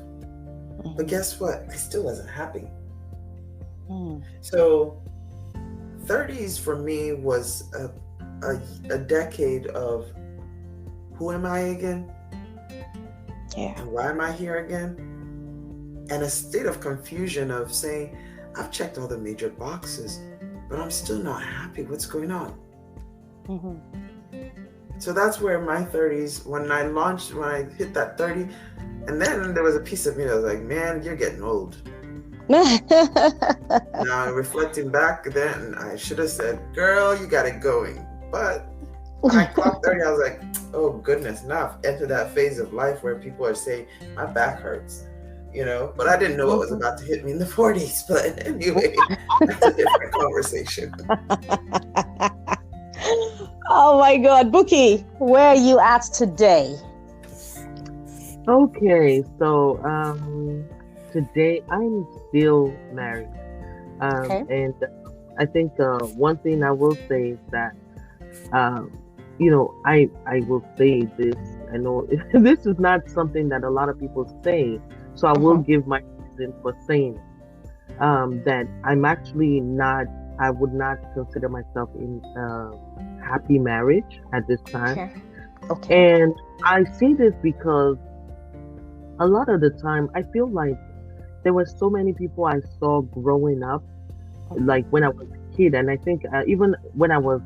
but guess what? I still wasn't happy. So 30s for me was a decade of, who am I again? Yeah. And why am I here again? And a state of confusion of saying, I've checked all the major boxes, but I'm still not happy. What's going on? So that's where my 30s, when I hit that 30, and then there was a piece of me that was like, man, you're getting old. Now, reflecting back then, I should have said, girl, you got it going. But when I clocked 30, I was like, oh, goodness, now I've entered that phase of life where people are saying, my back hurts, But I didn't know what was about to hit me in the 40s. But anyway, that's a different conversation. Oh, my God. Bukky, where are you at today? Okay, so today I'm still married. And I think one thing I will say is that, I will say this. I know this is not something that a lot of people say, so I will give my reason for saying that I'm actually not, I would not consider myself in happy marriage at this time. Okay. And I say this because a lot of the time I feel like there were so many people I saw growing up, like when I was a kid, and I think even when I was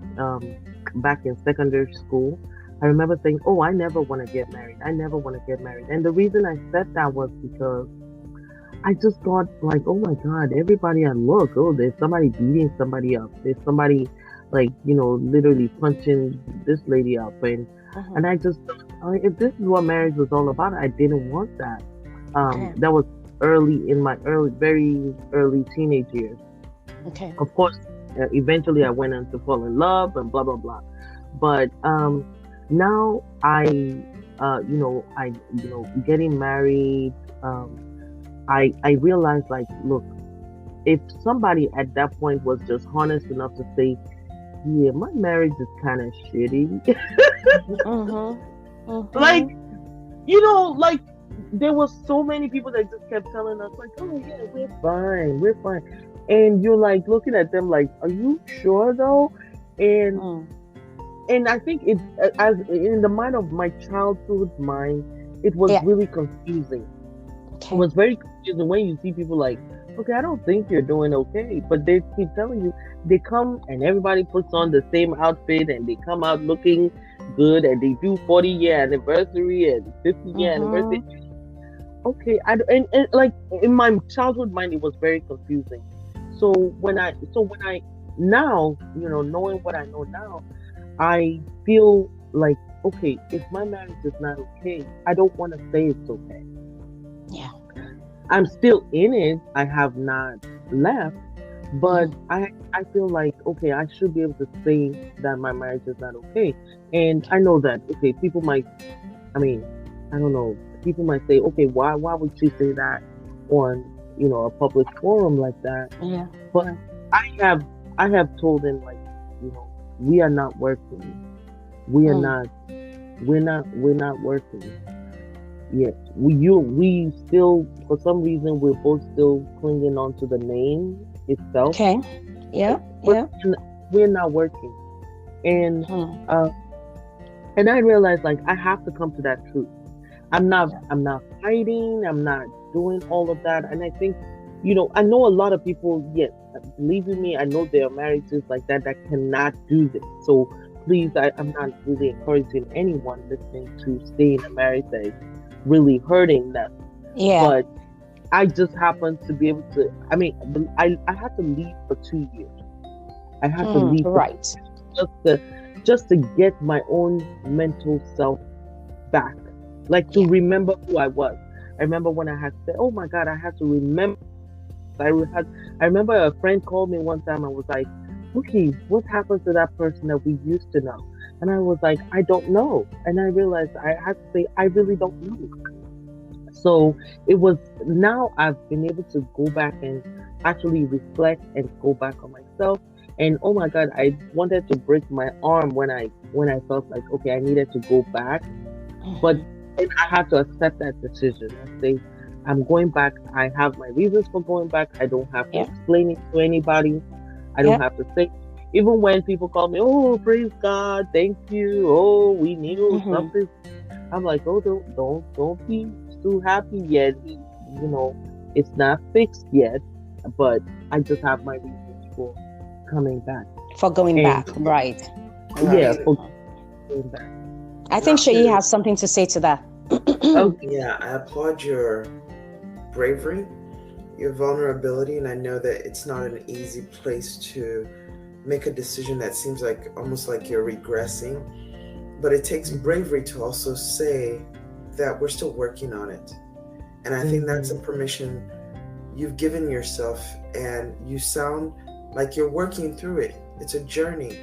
back in secondary school, I remember saying, oh, I never want to get married. I never want to get married. And the reason I said that was because I just thought like, oh my God, everybody I look, oh, there's somebody beating somebody up. There's somebody like, literally punching this lady up. And I just, if this is what marriage was all about, I didn't want that. That was in my very early teenage years. Okay. Of course, eventually I went on to fall in love and blah, blah, blah. But now I getting married, I realized like, look, if somebody at that point was just honest enough to say, yeah, my marriage is kind of shitty. Like, like there was so many people that just kept telling us like, oh yeah, we're fine. And you're like looking at them like, are you sure though? And I think it, as in the mind of my childhood mind, it was really confusing. Okay. It was very confusing when you see people like, okay, I don't think you're doing okay, but they keep telling you. They come and everybody puts on the same outfit and they come out looking good and they do 40-year anniversary and 50-year anniversary. Okay, and like in my childhood mind, it was very confusing. So when I now, knowing what I know now, I feel like, okay, if my marriage is not okay, I don't want to say it's okay. Yeah. I'm still in it. I have not left, but I feel like, okay, I should be able to say that my marriage is not okay. And I know that, okay, people might, I don't know, people might say, okay, why would she say that on, a public forum like that? Yeah. But I have told them like, we are not working. We're not working. Yes, we still, for some reason, we're both still clinging on to the name itself. Okay. Yeah. But we're not working, and I realized like I have to come to that truth. I'm not fighting. I'm not doing all of that. And I think, I know a lot of people. Yes, believe in me, I know there are marriages like that cannot do this. So please, I'm not really encouraging anyone listening to stay in a marriage that is really hurting them. Yeah. But I just happened to be able to. I had to leave for 2 years. I had to leave right. just to get my own mental self back, like to remember who I was. I remember when I had said, "Oh my God, I had to remember." I remember a friend called me one time and was like, "Bukky, what happened to that person that we used to know?" And I was like, "I don't know." And I realized I had to say, "I really don't know." So it was, now I've been able to go back and actually reflect and go back on myself. And oh my God, I wanted to break my arm when I felt like, okay, I needed to go back. But I had to accept that decision and say, I'm going back. I have my reasons for going back. I don't have to explain it to anybody. I don't have to say, even when people call me, oh, praise God, thank you. Oh, we knew something. I'm like, oh, don't be too happy yet. It's not fixed yet, but I just have my reasons for coming back. For going back, right. Yeah, for going back. I think Not Seyi to, has something to say to that. Okay. yeah, I applaud your bravery, your vulnerability, and I know that it's not an easy place to make a decision that seems like almost like you're regressing, but it takes bravery to also say that we're still working on it. And I think that's a permission you've given yourself, and you sound like you're working through it. It's a journey.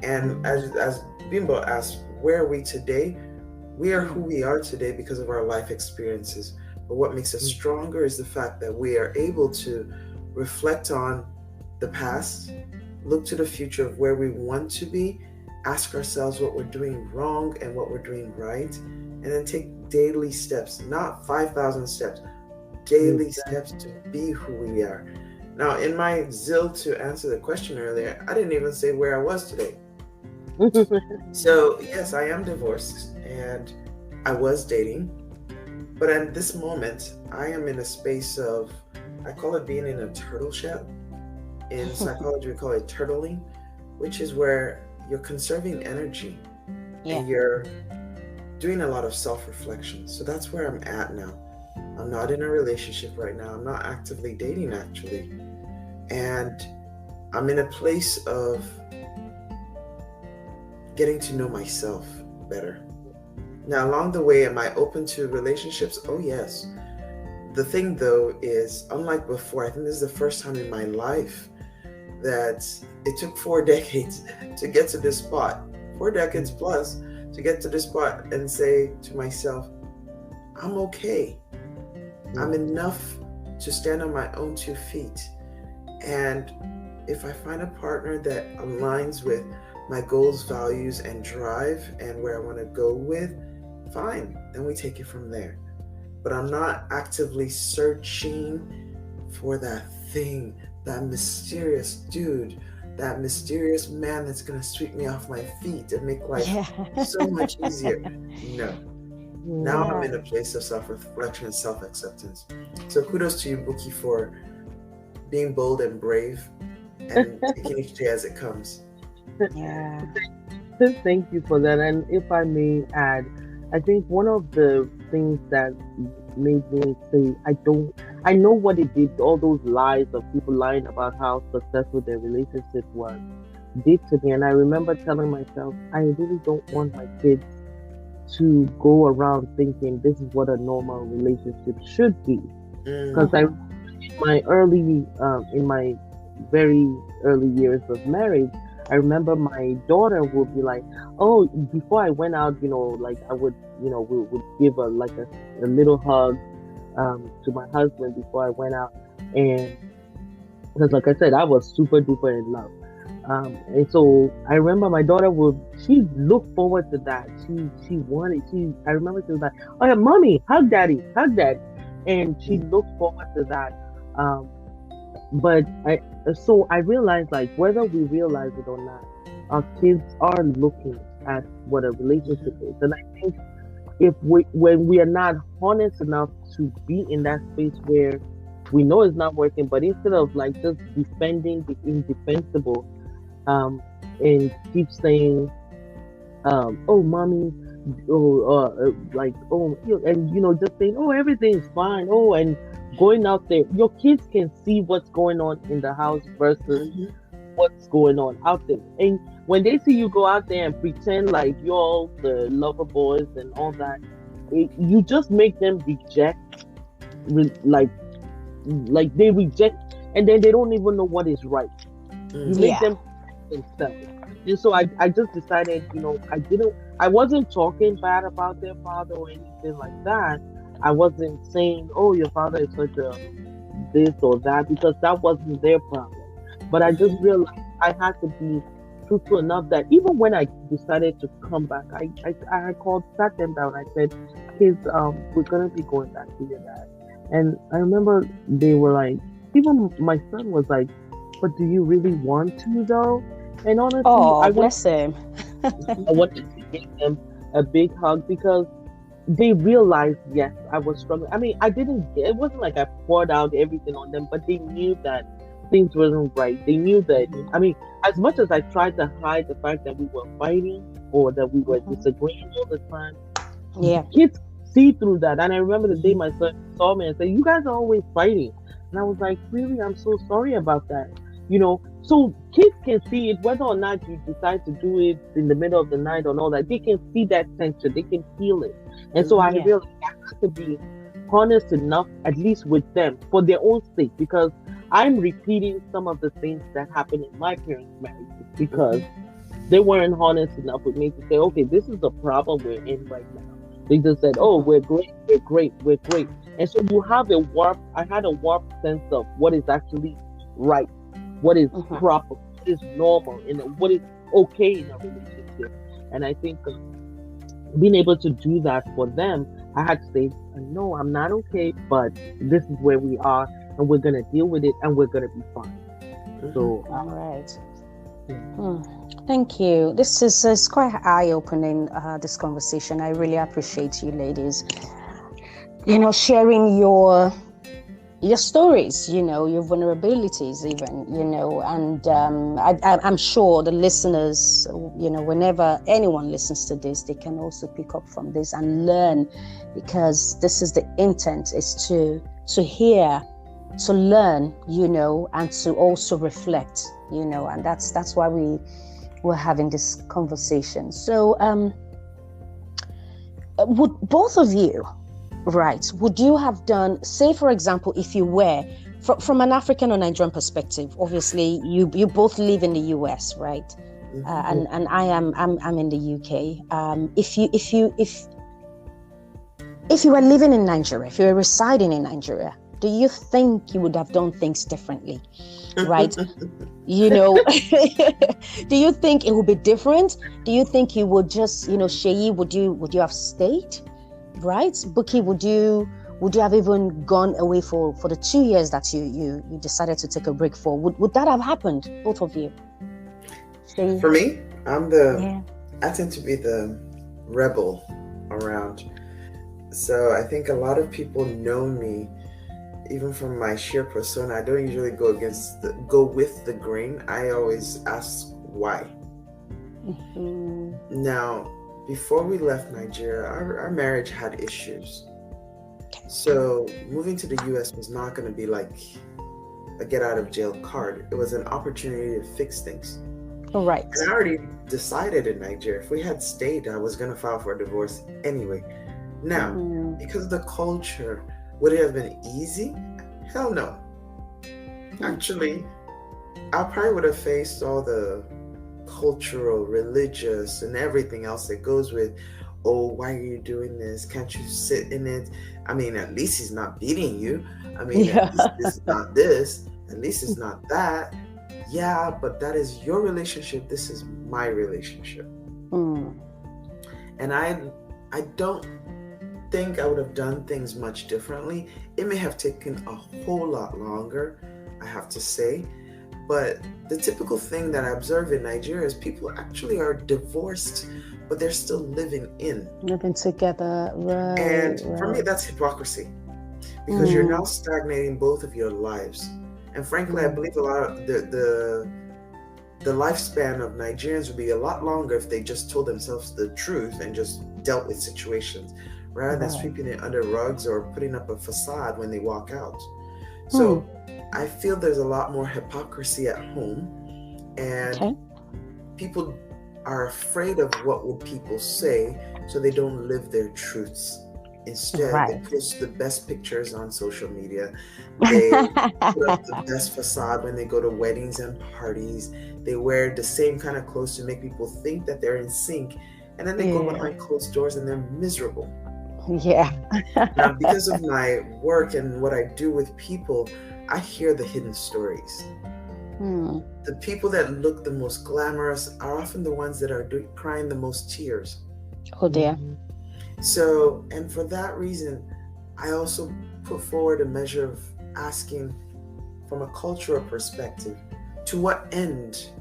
And as Bimbo asked, where are we today? We are who we are today because of our life experiences. But what makes us stronger is the fact that we are able to reflect on the past, look to the future of where we want to be, ask ourselves what we're doing wrong and what we're doing right, and then take daily steps, not 5,000 steps, daily steps to be who we are. Now, in my zeal to answer the question earlier, I didn't even say where I was today. So, yes, I am divorced and I was dating. But at this moment, I am in a space of, I call it being in a turtle shell. In psychology, we call it turtling, which is where you're conserving energy and you're doing a lot of self-reflection. So that's where I'm at now. I'm not in a relationship right now. I'm not actively dating, actually. And I'm in a place of getting to know myself better. Now, along the way, am I open to relationships? Oh, yes. The thing, though, is unlike before, I think this is the first time in my life that it took 4 decades to get to this spot, 4 decades plus to get to this spot and say to myself, I'm okay. I'm enough to stand on my own 2 feet. And if I find a partner that aligns with my goals, values, and drive and where I want to go with, fine, then we take it from there. But I'm not actively searching for that thing, that mysterious dude, that mysterious man that's going to sweep me off my feet and make life so much easier. No. Now I'm in a place of self-reflection and self-acceptance. So kudos to you, Bukky, for being bold and brave and taking each day as it comes. Yeah. Thank you for that. And if I may add, I think one of the things that made me say, I know what it did, all those lies of people lying about how successful their relationship was, did to me. And I remember telling myself, I really don't want my kids to go around thinking this is what a normal relationship should be. Because in my very early years of marriage, I remember my daughter would be like, oh, before I went out, like I would, we would give a little hug to my husband before I went out. And because like I said, I was super duper in love. And so I remember my daughter she looked forward to that. I remember she was like, oh yeah, mommy, hug daddy. And she looked forward to that. But I realized, like, whether we realize it or not, our kids are looking at what a relationship is. And I think when we are not honest enough to be in that space where we know it's not working, but instead of like just defending the indefensible, and keep saying, oh, mommy, and just saying, oh, everything's fine, oh, and going out there, your kids can see what's going on in the house versus what's going on out there. And when they see you go out there and pretend like you're all the lover boys and all that, you just make them reject, like they reject, and then they don't even know what is right. You make them themselves. And so I just decided, I wasn't talking bad about their father or anything like that. I wasn't saying, oh, your father is such a this or that, because that wasn't their problem. But I just realized I had to be truthful enough that even when I decided to come back, I sat them down. I said, kids, we're going to be going back to your dad. And I remember they were like, even my son was like, but do you really want to though? And honestly, I wanted to give them a big hug because they realized, yes, I was struggling. I mean, it wasn't like I poured out everything on them, but they knew that things wasn't right. They knew that. I mean, as much as I tried to hide the fact that we were fighting or that we were disagreeing all the time, kids see through that. And I remember the day my son saw me and said, "You guys are always fighting," and I was like, "Really? I'm so sorry about that." So kids can see it, whether or not you decide to do it in the middle of the night or all that. They can see that tension. They can feel it. And so I realized I have to be honest enough, at least with them, for their own sake, because I'm repeating some of the things that happened in my parents' marriages because they weren't honest enough with me to say, okay, this is the problem we're in right now. They just said, oh, we're great. And so I had a warped sense of what is actually right, what is proper, what is normal, and what is okay in a relationship. And I think being able to do that for them, I had to say, no, I'm not okay, but this is where we are, and we're going to deal with it, and we're going to be fine. So, all right. Thank you. This is quite eye-opening, this conversation. I really appreciate you ladies, sharing your stories, your vulnerabilities even, and I'm sure the listeners, whenever anyone listens to this, they can also pick up from this and learn, because this is the intent, is to hear, to learn, and to also reflect, and that's why we're having this conversation. So would both of you, right, would you have done, say for example, if you were from an African or Nigerian perspective, obviously you both live in the US, right? And I'm in the UK. If you were living in Nigeria, if you were residing in Nigeria, do you think you would have done things differently, right? Do you think it would be different? Do you think you would just, Seyi, would you have stayed, right? Bukky, would you have even gone away for the 2 years that you decided to take a break for? Would that have happened, both of you? Seyi? For me, I tend to be the rebel around. So I think a lot of people know me, even from my sheer persona. I don't usually go with the grain. I always ask why. Now, before we left Nigeria, our marriage had issues. So moving to the US was not going to be like a get out of jail card. It was an opportunity to fix things. Right. And I already decided in Nigeria, if we had stayed, I was going to file for a divorce anyway. Now, because of the culture, would it have been easy? Hell no. Actually, I probably would have faced all the cultural, religious, and everything else that goes with, oh, why are you doing this? Can't you sit in it? I mean, at least he's not beating you. I mean, at least it's not this. At least it's not that. Yeah, but that is your relationship. This is my relationship. And I don't think I would have done things much differently. It may have taken a whole lot longer, I have to say. But the typical thing that I observe in Nigeria is people actually are divorced, but they're still living together, right? And for me, that's hypocrisy, because you're now stagnating both of your lives. And frankly, I believe a lot of the lifespan of Nigerians would be a lot longer if they just told themselves the truth and just dealt with situations, rather than sweeping it under rugs or putting up a facade when they walk out. So I feel there's a lot more hypocrisy at home, and people are afraid of what will people say, so they don't live their truths. Instead, they post the best pictures on social media. They put up the best facade when they go to weddings and parties. They wear the same kind of clothes to make people think that they're in sync, and then they go behind closed doors and they're miserable. Now, because of my work and what I do with people, I hear the hidden stories. The people that look the most glamorous are often the ones that are crying the most tears. Oh dear. So, and for that reason, I also put forward a measure of asking from a cultural perspective, to what end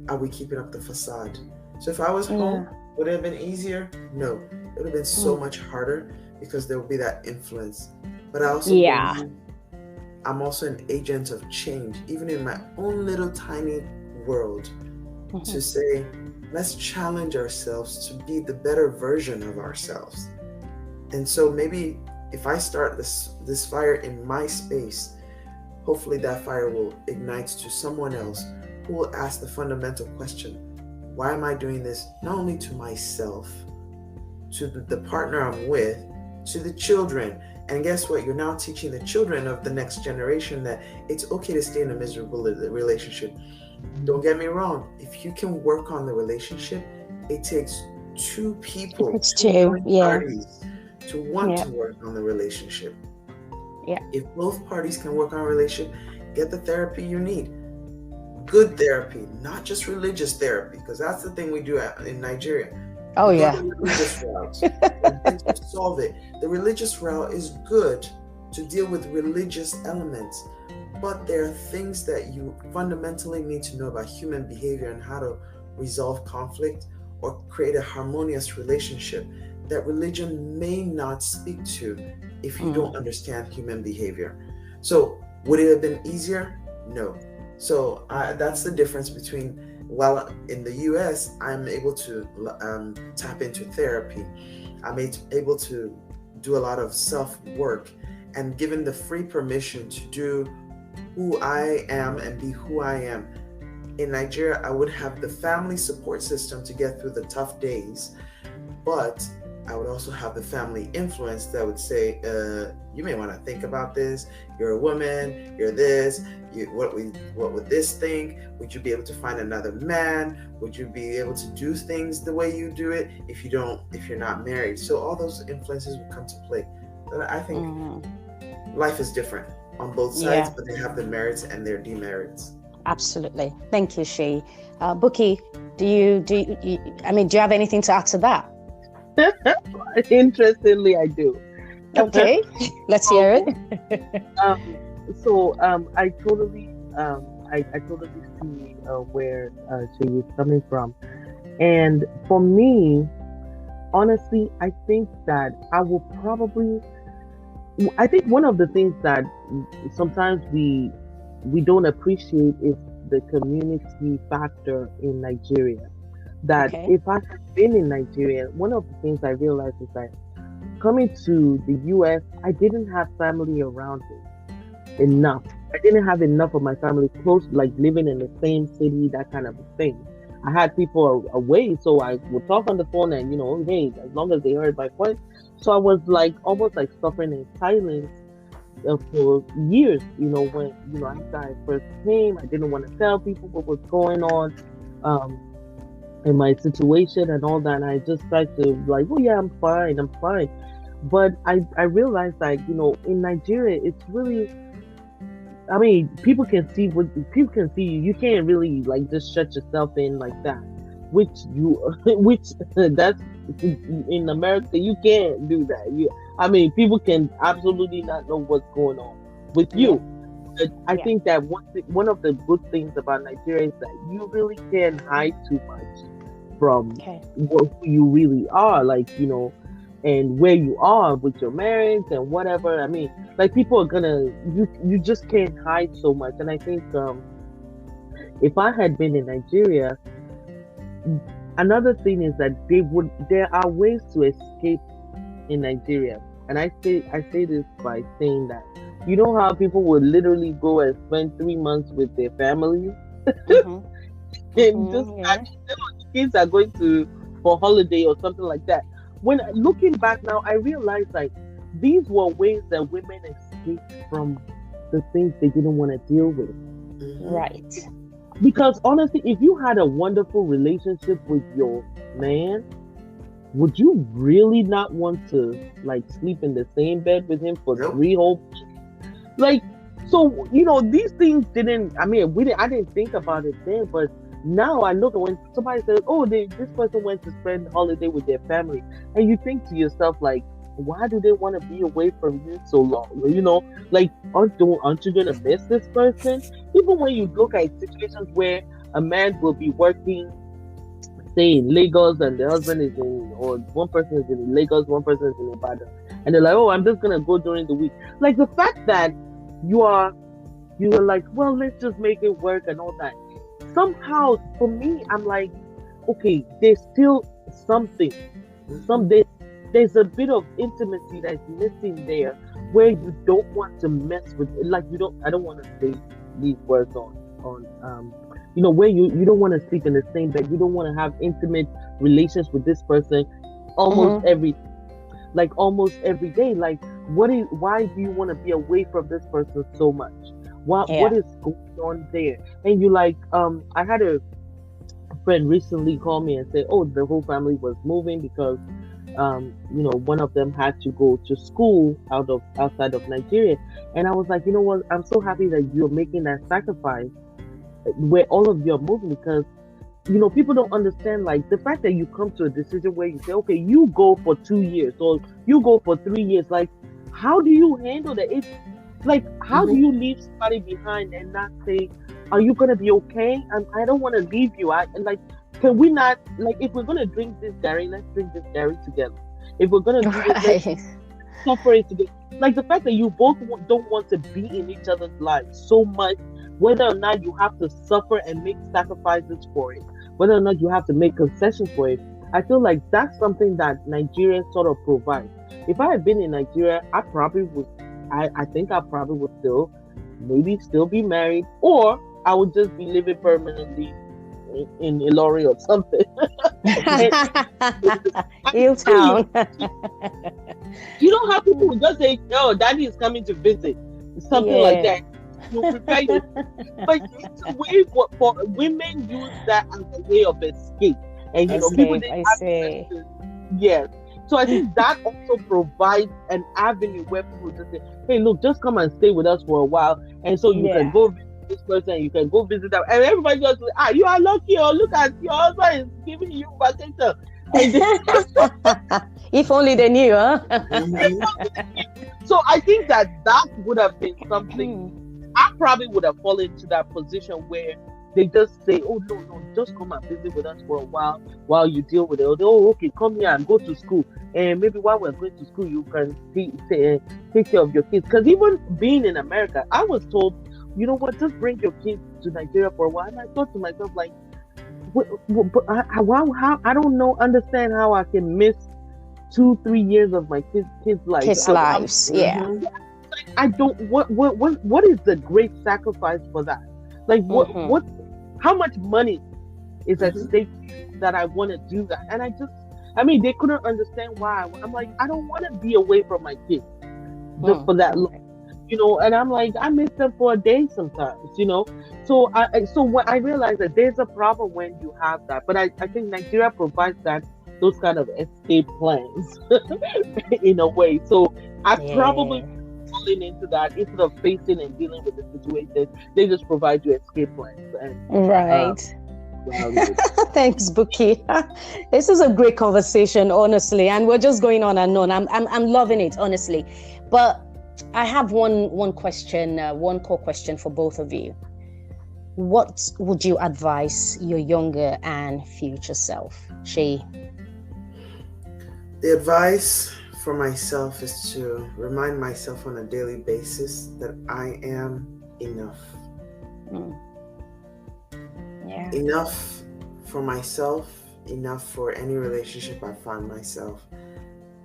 are we keeping up the facade? So if I was home, would it have been easier? No. It would have been so much harder, because there would be that influence. But I also believe I'm also an agent of change, even in my own little tiny world, to say, let's challenge ourselves to be the better version of ourselves. And so maybe if I start this fire in my space, hopefully that fire will ignite to someone else who will ask the fundamental question, why am I doing this? Not only to myself, to the partner I'm with, to the children. And guess what? You're now teaching the children of the next generation that it's okay to stay in a miserable relationship. Don't get me wrong. If you can work on the relationship, it takes two people, parties to want to work on the relationship. Yeah. If both parties can work on a relationship, get the therapy you need. Good therapy, not just religious therapy, because that's the thing we do in Nigeria. Oh, yeah. The religious route. To solve it. The religious route is good to deal with religious elements, but there are things that you fundamentally need to know about human behavior and how to resolve conflict or create a harmonious relationship that religion may not speak to if you don't understand human behavior. So would it have been easier? No. So that's the difference between, while in the US, I'm able to tap into therapy. I'm able to do a lot of self-work and given the free permission to do who I am and be who I am. In Nigeria, I would have the family support system to get through the tough days, but I would also have the family influence that would say, you may want to think about this. You're a woman, you're this, what would this think? Would you be able to find another man? Would you be able to do things the way you do it if you're not married? So all those influences would come to play. But I think life is different on both sides, but they have the merits and their demerits. Absolutely. Thank you, Seyi. Bukky, do you have anything to add to that? Interestingly, I do. Okay, let's hear it. I totally see where Seyi is coming from, and for me, honestly, I think that I think one of the things that sometimes we don't appreciate is the community factor in Nigeria. That if I had been in Nigeria, one of the things I realized is that coming to the US, I didn't have family around me enough. I didn't have enough of my family close, like living in the same city, that kind of a thing. I had people away, so I would talk on the phone and, hey, as long as they heard my voice. So I was like almost like suffering in silence for years, when, after I first came, I didn't want to tell people what was going on. In my situation and all that, and I just tried to like, oh yeah, I'm fine. But I realized that, in Nigeria, it's really, I mean, people can see you. You can't really like just shut yourself in like that, which that's in America, you can't do that. People can absolutely not know what's going on with you. But I think that one of the good things about Nigeria is that you really can't hide too much from who you really are, and where you are with your marriage and whatever. People are gonna, you just can't hide so much. And I think if I had been in Nigeria, another thing is that there are ways to escape in Nigeria. And I say this by saying that, you know how people would literally go and spend 3 months with their family? And kids are going for holiday or something like that. When looking back now, I realized like these were ways that women escaped from the things they didn't want to deal with. Right. Because honestly, if you had a wonderful relationship with your man, would you really not want to like sleep in the same bed with him for 3 whole months? Like, so these things didn't. I didn't think about it then, but now I look at when somebody says, "Oh, this person went to spend holiday with their family," and you think to yourself, like, why do they want to be away from you so long? Like, aren't you gonna miss this person? Even when you look at situations where a man will be working, say in Lagos, and the husband is or one person is in Lagos, one person is in Ibadan, and they're like, "Oh, I'm just gonna go during the week." Like the fact that you are like, well, let's just make it work and all that. Somehow, for me, I'm like, okay, there's still something. There's a bit of intimacy that's missing there, where you don't want to mess with, like, I don't want to say these words on where you don't want to sleep in the same bed. You don't want to have intimate relations with this person almost every day. Like, why do you want to be away from this person so much? What is going on there? And you like, I had a friend recently call me and say, oh, the whole family was moving because one of them had to go to school outside of Nigeria. And I was like, you know what, I'm so happy that you're making that sacrifice where all of you are moving, because people don't understand, like, the fact that you come to a decision where you say, okay, you go for 2 years or you go for 3 years. Like, how do you handle that? It's like, how do you leave somebody behind and not say, are you gonna be okay? I don't want to leave you. Can we not, like, if we're gonna drink this Gary, let's drink this Gary together. If we're gonna do it, let's suffer it together. Like, the fact that you both don't want to be in each other's lives so much, whether or not you have to suffer and make sacrifices for it, whether or not you have to make concessions for it, I feel like that's something that Nigeria sort of provides. If I had been in Nigeria, I probably would. I think I probably would still be married, or I would just be living permanently in Ilori or something. Hilltown. You don't have people who just say, "Oh, daddy is coming to visit," something like that. You prepare you, but it's a way for women use that as a way of escape, and people didn't have yes. So I think that also provides an avenue where people just say, hey, look, just come and stay with us for a while. And so you can go visit this person, you can go visit them. And everybody just like, you are lucky, or look at your husband is giving you vacation. If only they knew, huh? So I think that would have been something. I probably would have fallen into that position where they just say, oh, no, just come and visit with us for a while you deal with it. Oh, okay, come here and go to school. And maybe while we're going to school, you can take care of your kids. Because even being in America, I was told, you know what, just bring your kids to Nigeria for a while. And I thought to myself, like, I don't understand how I can miss 2-3 years of my kids' lives. Kids' lives, yeah. I don't, what is the great sacrifice for that? Like, what, how much money is at stake that I want to do that? And they couldn't understand why. I'm like, I don't want to be away from my kids for that long, and I'm like, I miss them for a day sometimes, So when I realized that there's a problem when you have that, but I think Nigeria provides those kind of escape plans in a way. So I probably falling into that instead of facing and dealing with the situation. They just provide you escape plans. Right. Thanks, Bukky. This is a great conversation, honestly, and we're just going on and on. I'm loving it, honestly. But I have one question, one core question for both of you. What would you advise your younger and future self, Seyi? The advice for myself is to remind myself on a daily basis that I am enough. Yeah. Enough for myself, enough for any relationship I find myself,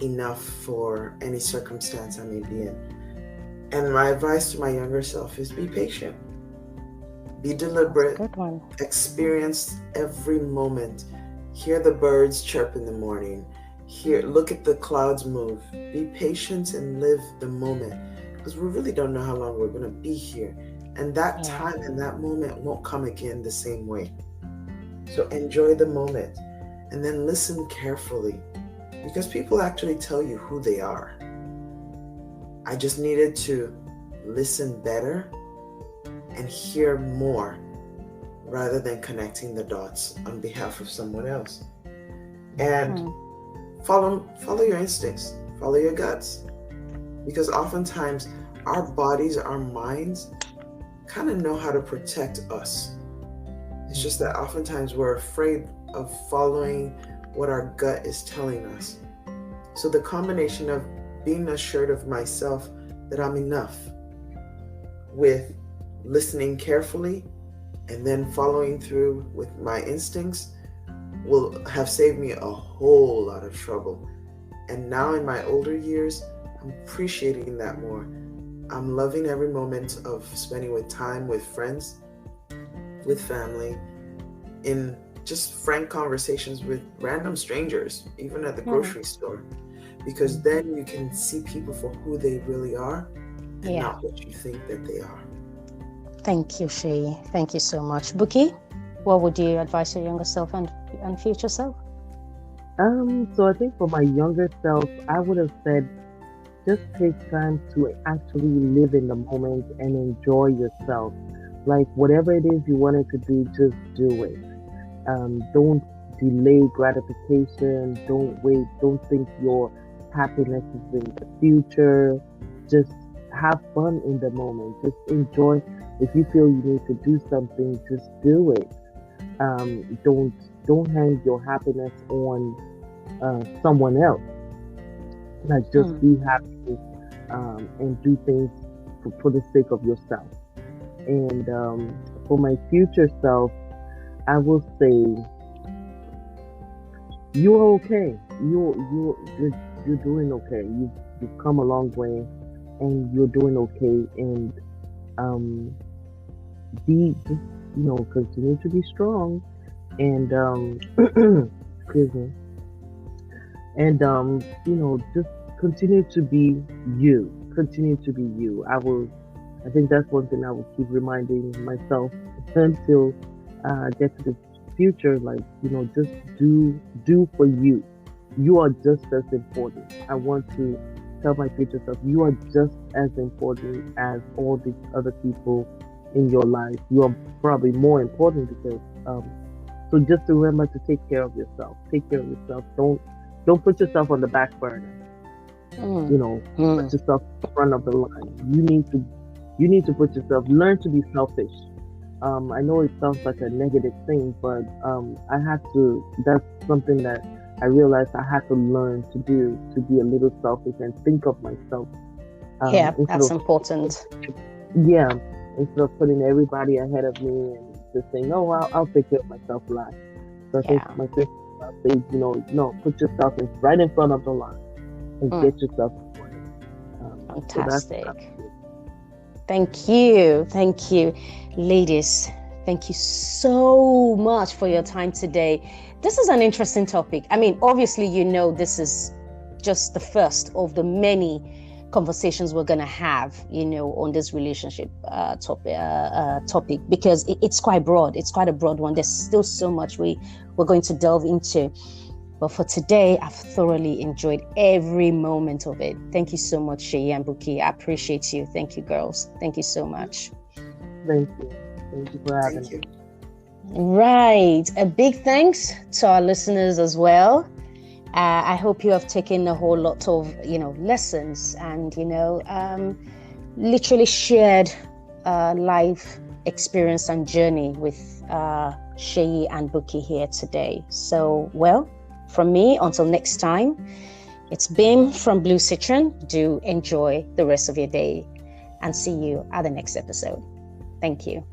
enough for any circumstance I may be in. And my advice to my younger self is be patient, be deliberate, experience every moment, hear the birds chirp in the morning, look at the clouds move, be patient and live the moment, because we really don't know how long we're going to be here. And that time and that moment won't come again the same way. So enjoy the moment and then listen carefully, because people actually tell you who they are. I just needed to listen better and hear more rather than connecting the dots on behalf of someone else. And follow your instincts, follow your guts, because oftentimes our bodies, our minds kind of know how to protect us. It's just that oftentimes we're afraid of following what our gut is telling us. So the combination of being assured of myself that I'm enough, with listening carefully and then following through with my instincts will have saved me a whole lot of trouble. And now in my older years, I'm appreciating that more. I'm loving every moment of spending with time with friends, with family, in just frank conversations with random strangers, even at the grocery store. Because then you can see people for who they really are and not what you think that they are. Thank you, Seyi. Thank you so much. Bukky, what would you advise your younger self and future self? So I think for my younger self, I would have said, just take time to actually live in the moment and enjoy yourself. Like whatever it is you wanted to do, just do it. Don't delay gratification. Don't wait. Don't think your happiness is in the future. Just have fun in the moment. Just enjoy. If you feel you need to do something, just do it. Don't hang your happiness on someone else. Like just be happy and do things for the sake of yourself. And for my future self, I will say, you're okay. You're doing okay. You've come a long way, and you're doing okay. And continue to be strong. And excuse me. And just continue to be you. Continue to be you. I think that's one thing I will keep reminding myself until I get to the future. Like, just do for you. You are just as important. I want to tell my future self, you are just as important as all these other people in your life. You are probably more important because so just remember to take care of yourself. Take care of yourself. Don't put yourself on the back burner. Put yourself in front of the line. You need to put yourself. Learn to be selfish. I know it sounds like a negative thing, but I had to. That's something that I realized I had to learn to do, to be a little selfish and think of myself. That's important. Yeah, instead of putting everybody ahead of me and just saying, "No, I'll take care of myself last." So I think my sister says, no, put yourself right in front of the line and get yourself going. Fantastic. Thank you, ladies. Thank you so much for your time today. This is an interesting topic. I mean, obviously, this is just the first of the many conversations we're going to have, on this relationship topic, because it's quite broad. It's quite a broad one. There's still so much we're going to delve into. But for today, I've thoroughly enjoyed every moment of it. Thank you so much, Seyi and Bukky. I appreciate you. Thank you, girls. Thank you so much. Thank you. Thank you for having me. Right. A big thanks to our listeners as well. I hope you have taken a whole lot of, lessons and, literally shared life experience and journey with Seyi and Bukky here today. So, from me, until next time, it's Bim from BlueSitron. Do enjoy the rest of your day and see you at the next episode. Thank you.